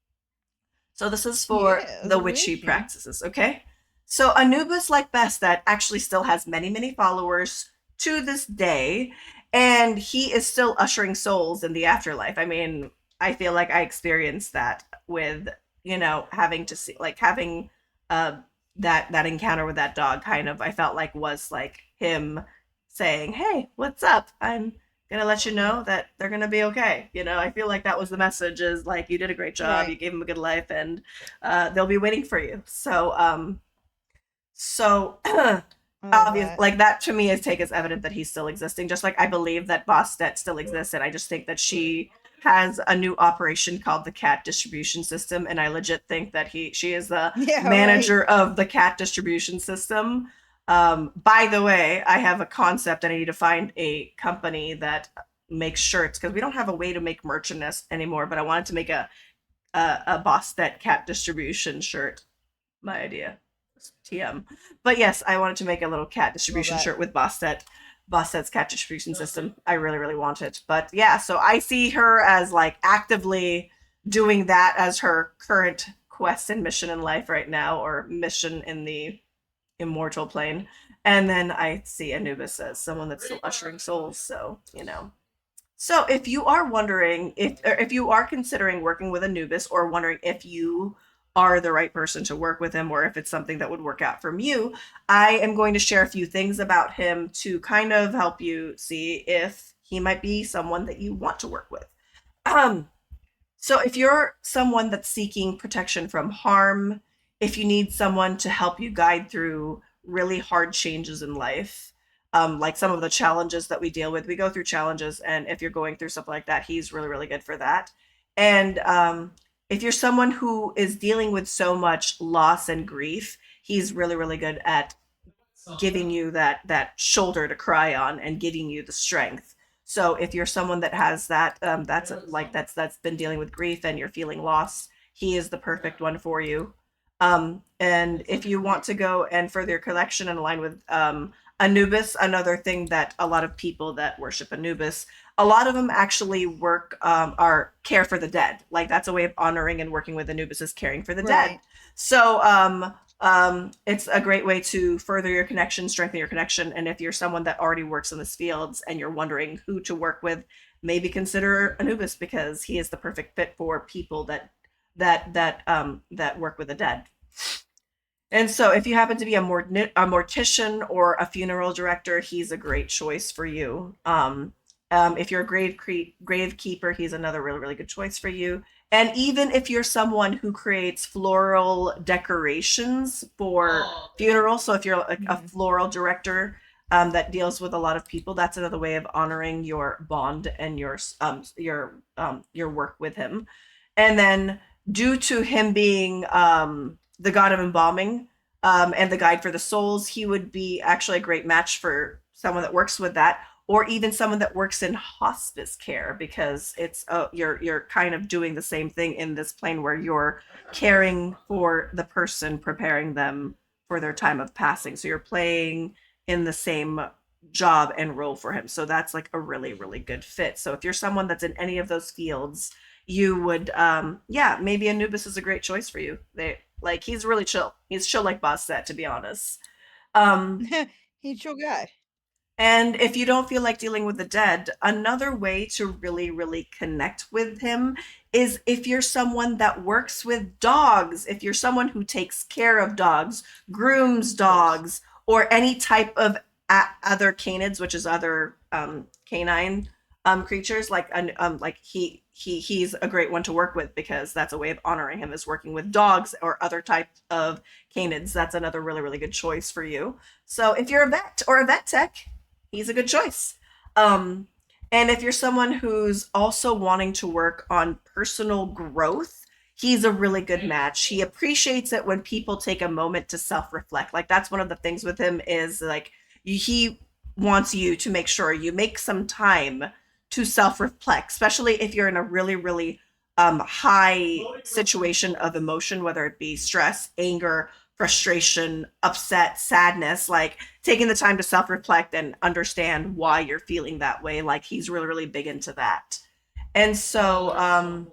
So this is for Yeah, that's the a witchy witchy. practices, okay? So Anubis, like Bastet, actually still has many, many followers to this day, and he is still ushering souls in the afterlife. I mean, I feel like I experienced that with, having to see, like having uh that encounter with that dog kind of I felt like was like him saying, "Hey, what's up? I'm gonna let you know that they're gonna be okay." I feel like that was the message, is like, you did a great job, Right. you gave them a good life, and they'll be waiting for you. So I love obvious, that. like that to me is take as evident that he's still existing, just like I believe that Bostet still exists, and I just think that she has a new operation called the cat distribution system, and I legit think that she is the Yeah, right. manager of the cat distribution system. By the way, I have a concept, and I need to find a company that makes shirts, because we don't have a way to make merchandise anymore, but I wanted to make a Bostet cat distribution shirt. My idea. TM. But yes, I wanted to make a little cat Love distribution that. shirt with Bostet's cat distribution system. I really, really want it. But yeah, so I see her as like actively doing that as her current quest and mission in life right now, or mission in the immortal plane. And then I see Anubis as someone that's still ushering souls. So if you are wondering, if you are considering working with Anubis, or wondering if you are the right person to work with him, or if it's something that would work out from you, I am going to share a few things about him to kind of help you see if he might be someone that you want to work with. Um, so if you're someone that's seeking protection from harm, if you need someone to help you guide through really hard changes in life, like some of the challenges that we deal with, we go through challenges, and if you're going through something like that, he's really, really good for that. And if you're someone who is dealing with so much loss and grief, he's really, really good at giving you that shoulder to cry on, and giving you the strength. So if you're someone that has that, that's been dealing with grief and you're feeling lost, he is the perfect one for you. And if you want to go and further your collection and align with Anubis, another thing that a lot of people that worship Anubis, a lot of them actually work, are care for the dead. Like that's a way of honoring and working with Anubis, is caring for the dead. Right. So it's a great way to further your connection, strengthen your connection. And if you're someone that already works in this fields and you're wondering who to work with, maybe consider Anubis, because he is the perfect fit for people that work with the dead. And so, if you happen to be a mortician or a funeral director, he's a great choice for you. If you're a gravekeeper, he's another really, really good choice for you. And even if you're someone who creates floral decorations for funerals, so if you're a Hmm. floral director, that deals with a lot of people, that's another way of honoring your bond and your work with him. And then, due to him being the god of embalming, and the guide for the souls, he would be actually a great match for someone that works with that, or even someone that works in hospice care, because it's you're kind of doing the same thing in this plane, where you're caring for the person, preparing them for their time of passing. So you're playing in the same job and role for him. So that's like a really, really good fit. So if you're someone that's in any of those fields, you would, yeah, maybe Anubis is a great choice for you. He's really chill. He's chill like Boss said, to be honest. Um, He's a chill guy. and if you don't feel like dealing with the dead, another way to really, really connect with him is if you're someone that works with dogs, if you're someone who takes care of dogs, grooms dogs, or any type of other canids, which is other canine creatures, like he's a great one to work with, because that's a way of honoring him, is working with dogs or other type of canids. That's another really, really good choice for you. So if you're a vet or a vet tech, he's a good choice. Um, and if you're someone who's also wanting to work on personal growth, he's a really good match. He appreciates it when people take a moment to self-reflect. Like that's one of the things with him, is like he wants you to make sure you make some time to self-reflect, especially if you're in a really, really high situation of emotion, whether it be stress, anger, frustration, upset, sadness, like taking the time to self-reflect and understand why you're feeling that way. Like he's really, really big into that. And so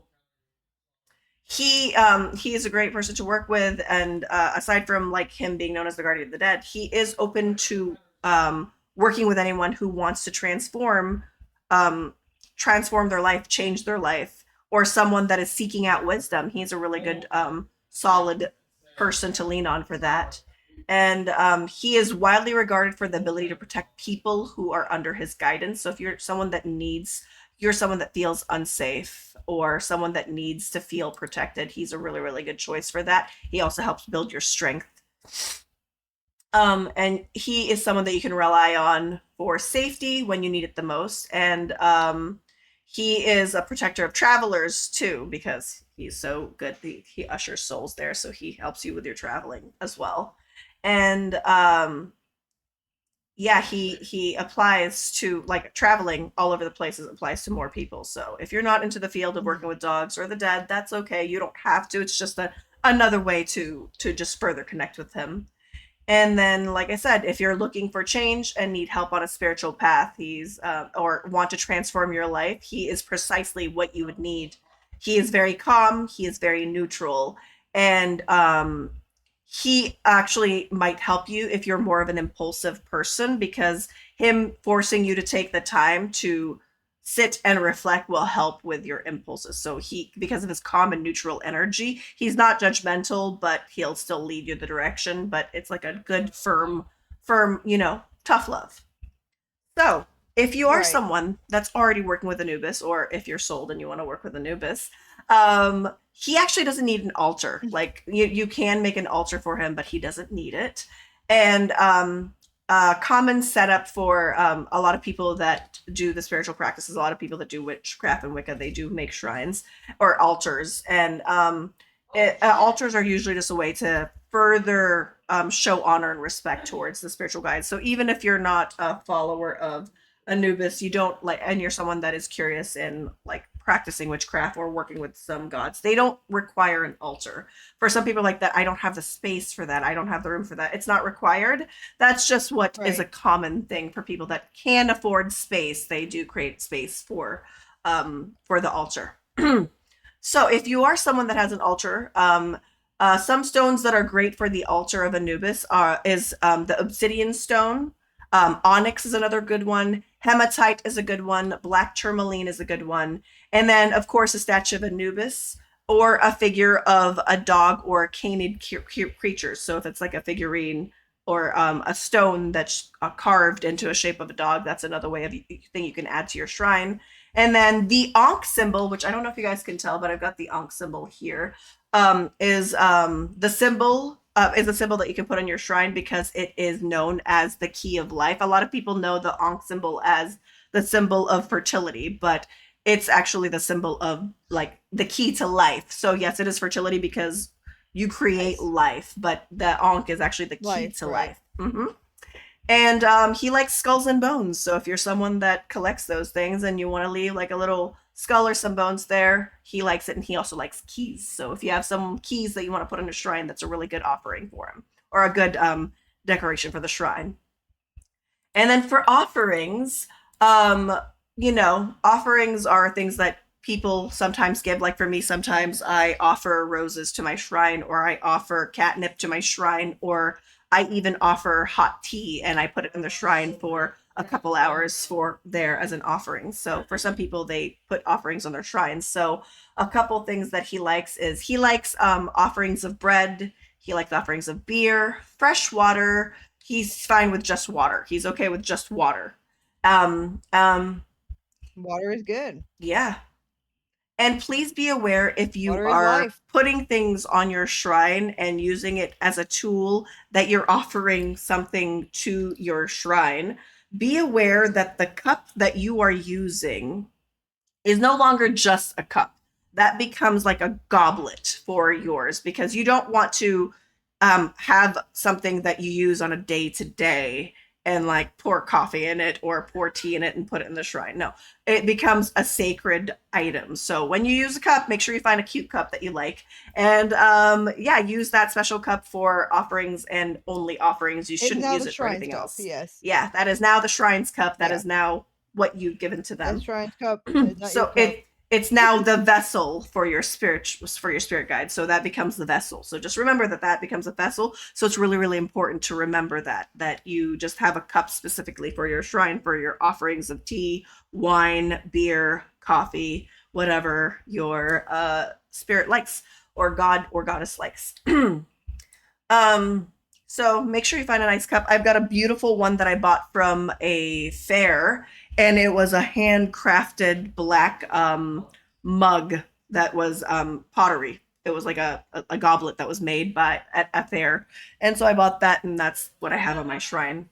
he is a great person to work with, and aside from like him being known as the guardian of the dead, he is open to working with anyone who wants to um, transform their life, change their life, or someone that is seeking out wisdom. He's a really good solid person to lean on for that. And he is widely regarded for the ability to protect people who are under his guidance. So if you're someone that feels unsafe or someone that needs to feel protected, he's a really, really good choice for that. He also helps build your strength. And he is someone that you can rely on for safety when you need it the most. And he is a protector of travelers too, because he's so good. He ushers souls there, so he helps you with your traveling as well. And yeah, he applies to like traveling all over the places, applies to more people. So if you're not into the field of working with dogs or the dead, that's okay. You don't have to. It's just another way to just further connect with him. And then, like I said, if you're looking for change and need help on a spiritual path, he's or want to transform your life, he is precisely what you would need. He is very calm. He is very neutral, and he actually might help you if you're more of an impulsive person, because him forcing you to take the time to sit and reflect will help with your impulses. So he, because of his calm and neutral energy, he's not judgmental, but he'll still lead you the direction. But it's like a good, firm, tough love. So if you are Right. someone that's already working with Anubis, or if you're sold and you want to work with Anubis, he actually doesn't need an altar. Like you can make an altar for him, but he doesn't need it. And common setup for a lot of people that do the spiritual practices, a lot of people that do witchcraft and Wicca, they do make shrines or altars. And altars are usually just a way to further show honor and respect towards the spiritual guides. So even if you're not a follower of Anubis, you don't like, and you're someone that is curious in like practicing witchcraft or working with some gods, they don't require an altar. For some people like that, I don't have the space for that. I don't have the room for that. It's not required. That's just what is a Right. common thing for people that can afford space. They do create space for the altar. So if you are someone that has an altar, some stones that are great for the altar of Anubis is the obsidian stone. Onyx is another good one. Hematite is a good one. Black tourmaline is a good one. And then, of course, a statue of Anubis or a figure of a dog or a canid creature. So if it's like a figurine or a stone that's carved into a shape of a dog, that's another way of thing you can add to your shrine. And then the Ankh symbol, which I don't know if you guys can tell, but I've got the Ankh symbol here, is the symbol is a symbol that you can put on your shrine because it is known as the key of life. A lot of people know the Ankh symbol as the symbol of fertility, but it's actually the symbol of like the key to life. So yes, it is fertility because you create Nice. life, but the Ankh is actually the key Life. to Right. life. And he likes skulls and bones. So if you're someone that collects those things and you want to leave like a little skull or some bones there, he likes it. And he also likes keys. So if you have some keys that you want to put in a shrine, that's a really good offering for him, or a good decoration for the shrine. And then for offerings, um, offerings are things that people sometimes give. Like for me, sometimes I offer roses to my shrine, or I offer catnip to my shrine, or I even offer hot tea and I put it in the shrine for a couple hours for there as an offering. So for some people, they put offerings on their shrines. So a couple things that he likes is he likes offerings of bread. He likes offerings of beer, fresh water. He's fine with just water. He's okay with just water. Um, um, Water is good. yeah. And please be aware if you Water is are life. putting things on your shrine and using it as a tool that you're offering something to your shrine, be aware that the cup that you are using is no longer just a cup. That becomes like a goblet for yours because you don't want to have something that you use on a day to day and like pour coffee in it or pour tea in it and put it in the shrine. No, it becomes a sacred item. So when you use a cup, make sure you find a cute cup that you like. And yeah, use that special cup for offerings and only offerings. You It's shouldn't now use the it for Shrines anything Cup. else. Yes. Yeah, that is now the shrine's cup. That Yeah. is now what you've given to That them. Shrines Cup is not your So cup. it's now the vessel for your spirit guide. So that becomes the vessel. So just remember that that becomes a vessel. So it's really, really important to remember that you just have a cup specifically for your shrine, for your offerings of tea, wine, beer, coffee, whatever your spirit likes or god or goddess likes. Um, so make sure you find a nice cup. I've got a beautiful one that I bought from a fair, and it was a handcrafted black mug that was pottery. It was like a goblet that was made by at a fair, and so I bought that, and that's what I have on my shrine.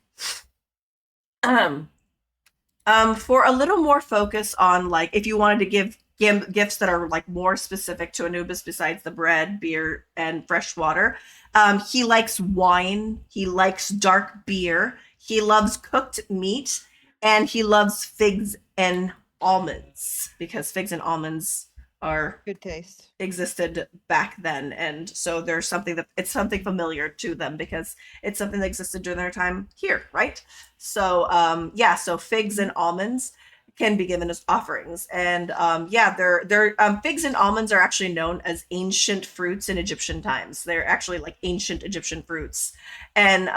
Um, for a little more focus on like if you wanted to give gifts that are like more specific to Anubis besides the bread, beer, and fresh water, he likes wine. He likes dark beer. He loves cooked meat, and he loves figs and almonds because figs and almonds are Good taste. existed back then, and so there's something that it's something familiar to them because it's something that existed during their time here, right? So yeah, so figs and almonds can be given as offerings, and yeah, they're figs and almonds are actually known as ancient fruits in Egyptian times. They're actually like ancient Egyptian fruits. And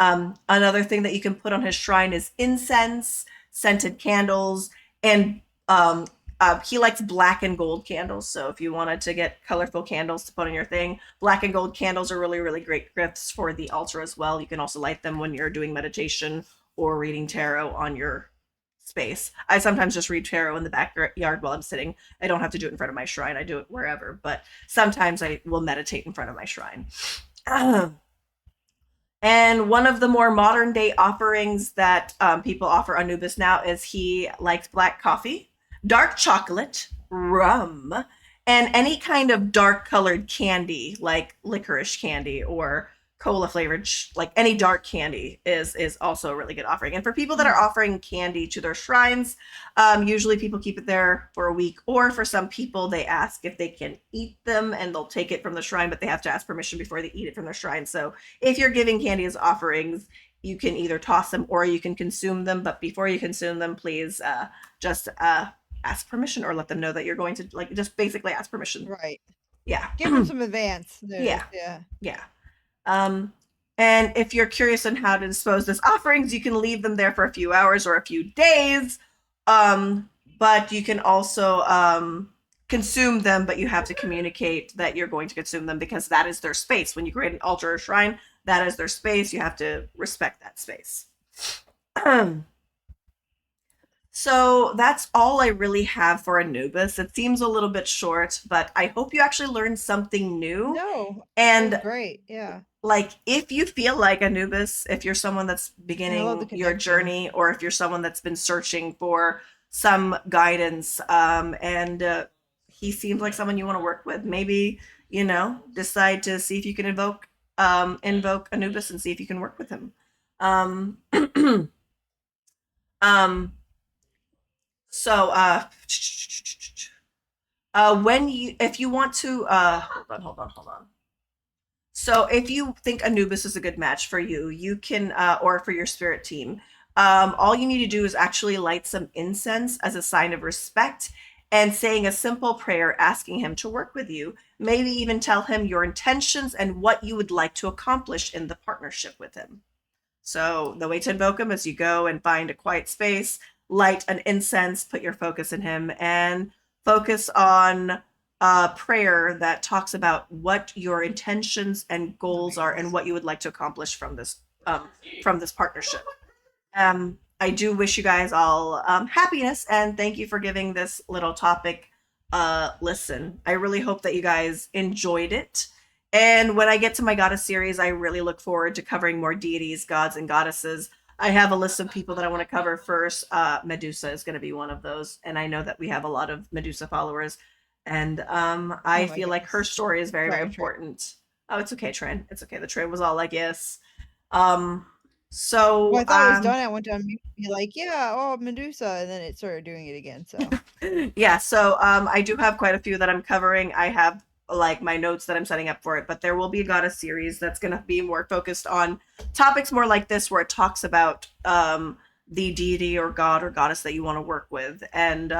another thing that you can put on his shrine is incense, scented candles, and he likes black and gold candles. So if you wanted to get colorful candles to put on your thing, black and gold candles are really, really great gifts for the altar as well. You can also light them when you're doing meditation or reading tarot on your space. I sometimes just read tarot in the backyard while I'm sitting. I don't have to do it in front of my shrine. I do it wherever, but sometimes I will meditate in front of my shrine. And one of the more modern day offerings that people offer Anubis now is he likes black coffee, dark chocolate, rum, and any kind of dark colored candy like licorice candy or cola flavored like any dark candy is also a really good offering. And for people that are offering candy to their shrines, usually people keep it there for a week, or for some people they ask if they can eat them and they'll take it from the shrine, but they have to ask permission before they eat it from their shrine. So if you're giving candy as offerings, you can either toss them or you can consume them, but before you consume them, please just ask permission or let them know that you're going to like just basically ask permission. Right. Yeah. Give them some advance notice. Yeah. Yeah. Yeah. Um, and if you're curious on how to dispose as offerings, you can leave them there for a few hours or a few days. But you can also consume them, but you have to communicate that you're going to consume them because that is their space. When you create an altar or shrine, that is their space. You have to respect that space. So that's all I really have for Anubis. It seems a little bit short, but I hope you actually learned something new. No. And great. Yeah. like if you feel like Anubis, if you're someone that's beginning your connection. journey, or if you're someone that's been searching for some guidance, and he seems like someone you want to work with, maybe decide to see if you can invoke Anubis and see if you can work with him. Um, um, so when you if you want to hold on. So if you think Anubis is a good match for you, you can, or for your spirit team, all you need to do is actually light some incense as a sign of respect and saying a simple prayer asking him to work with you. Maybe even tell him your intentions and what you would like to accomplish in the partnership with him. So the way to invoke him is you go and find a quiet space, light an incense, put your focus in him, and focus on a prayer that talks about what your intentions and goals are and what you would like to accomplish from this partnership. I do wish you guys all happiness, and thank you for giving this little topic listen. I really hope that you guys enjoyed it. And when I get to my goddess series, I really look forward to covering more deities, gods, and goddesses. I have a list of people that I want to cover first. Medusa is going to be one of those, and I know that we have a lot of Medusa followers, and I feel like her story is very, very important. Oh, it's okay, Trin. It's okay. The train was all like, yes. So well, I thought it was done at one time. You'd be like, yeah, oh, Medusa, and then it started doing it again. So yeah, so I do have quite a few that I'm covering. I have like my notes that I'm setting up for it, but there will be a goddess series that's going to be more focused on topics more like this, where it talks about the deity or god or goddess that you want to work with. And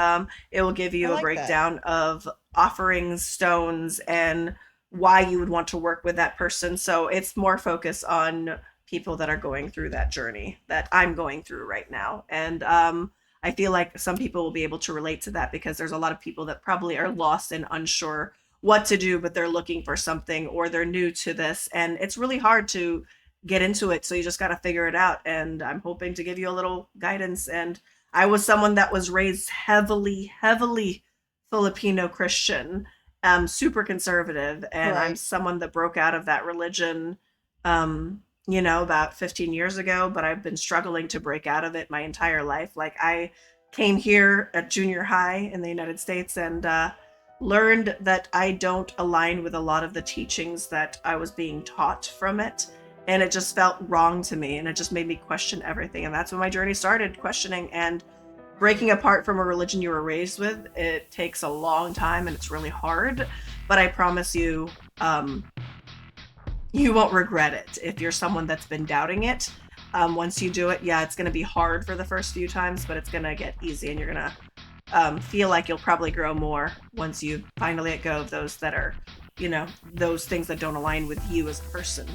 it will give I you a like that. breakdown of offerings, stones, and why you would want to work with that person. So it's more focused on people that are going through that journey that I'm going through right now. And I feel like some people will be able to relate to that because there's a lot of people that probably are lost and unsure what to do, but they're looking for something or they're new to this. And it's really hard to get into it. So you just got to figure it out. And I'm hoping to give you a little guidance. And I was someone that was raised heavily, heavily Filipino Christian, super conservative. And I'm Right. someone that broke out of that religion, about 15 years ago, but I've been struggling to break out of it my entire life. Like I came here at junior high in the United States and learned that I don't align with a lot of the teachings that I was being taught from it, and it just felt wrong to me, and it just made me question everything. And that's when my journey started, questioning and breaking apart from a religion you were raised with. It takes a long time and it's really hard, but I promise you, you won't regret it if you're someone that's been doubting it. Once you do it, yeah, it's going to be hard for the first few times, but it's going to get easy, and you're going to feel like you'll probably grow more once you finally let go of those that are, those things that don't align with you as a person.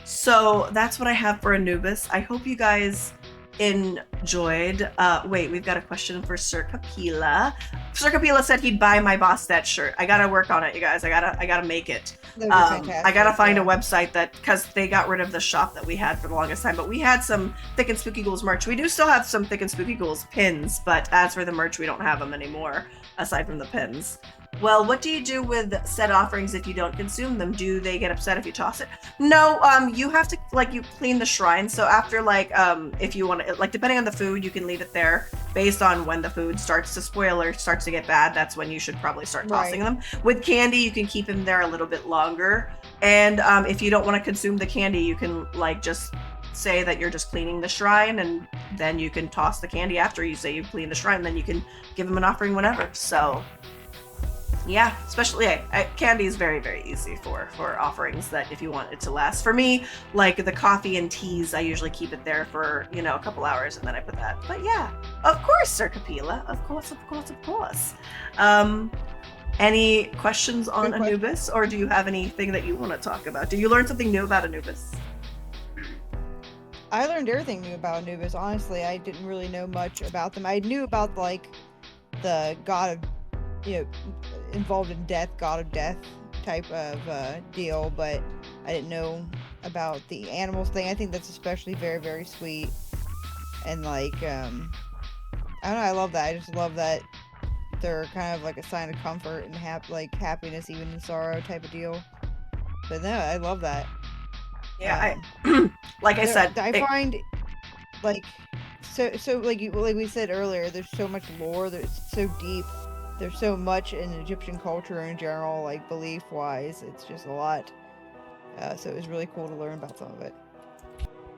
So that's what I have for Anubis. I hope you guys enjoyed. Wait, we've got a question for Sir Capila. Sir Capila said he'd buy my boss that shirt. I gotta work on it, you guys. I gotta make it. That'd be fantastic. I gotta find a yeah. website that, because they got rid of the shop that we had for the longest time, but we had some Thick and Spooky Ghouls merch. We do still have some Thick and Spooky Ghouls pins, but as for the merch, we don't have them anymore, aside from the pins. Well, what do you do with said offerings if you don't consume them? Do they get upset if you toss it? No, you have to, like, you clean the shrine. So after, like, if you want to, like, depending on the food, you can leave it there based on when the food starts to spoil or starts to get bad. That's when you should probably start tossing Right. them. With candy, you can keep them there a little bit longer. And if you don't want to consume the candy, you can, like, just say that you're just cleaning the shrine, and then you can toss the candy after you say you clean the shrine. Then you can give them an offering whenever. So yeah, especially candy is very, very easy for offerings that if you want it to last. For me, like the coffee and teas, I usually keep it there for a couple hours, and then I put that. But yeah, of course, Sir Capila, of course, of course, of course. um any questions on Good question. Anubis, or do you have anything that you want to talk about? Did you learn something new about Anubis? I learned everything new about Anubis. Honestly, I didn't really know much about them. I knew about like the god of, involved in death, god of death type of deal, but I didn't know about the animals thing. I think that's especially very, very sweet. And like, I don't know, I love that. I just love that they're kind of like a sign of comfort and like happiness even in sorrow type of deal. But no, I love that. Yeah, Um, I like I said, I find like so like we said earlier, there's so much lore, there's so deep, there's so much in Egyptian culture in general, like belief wise, it's just a lot. So it was really cool to learn about some of it.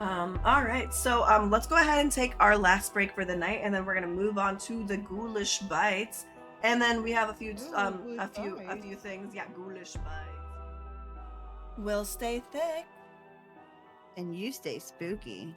all right, so let's go ahead and take our last break for the night, and then we're gonna move on to the ghoulish bites, and then we have a few Ooh, ghoulish a few bites. things. Yeah, ghoulish bites. We'll stay thick. And you stay spooky.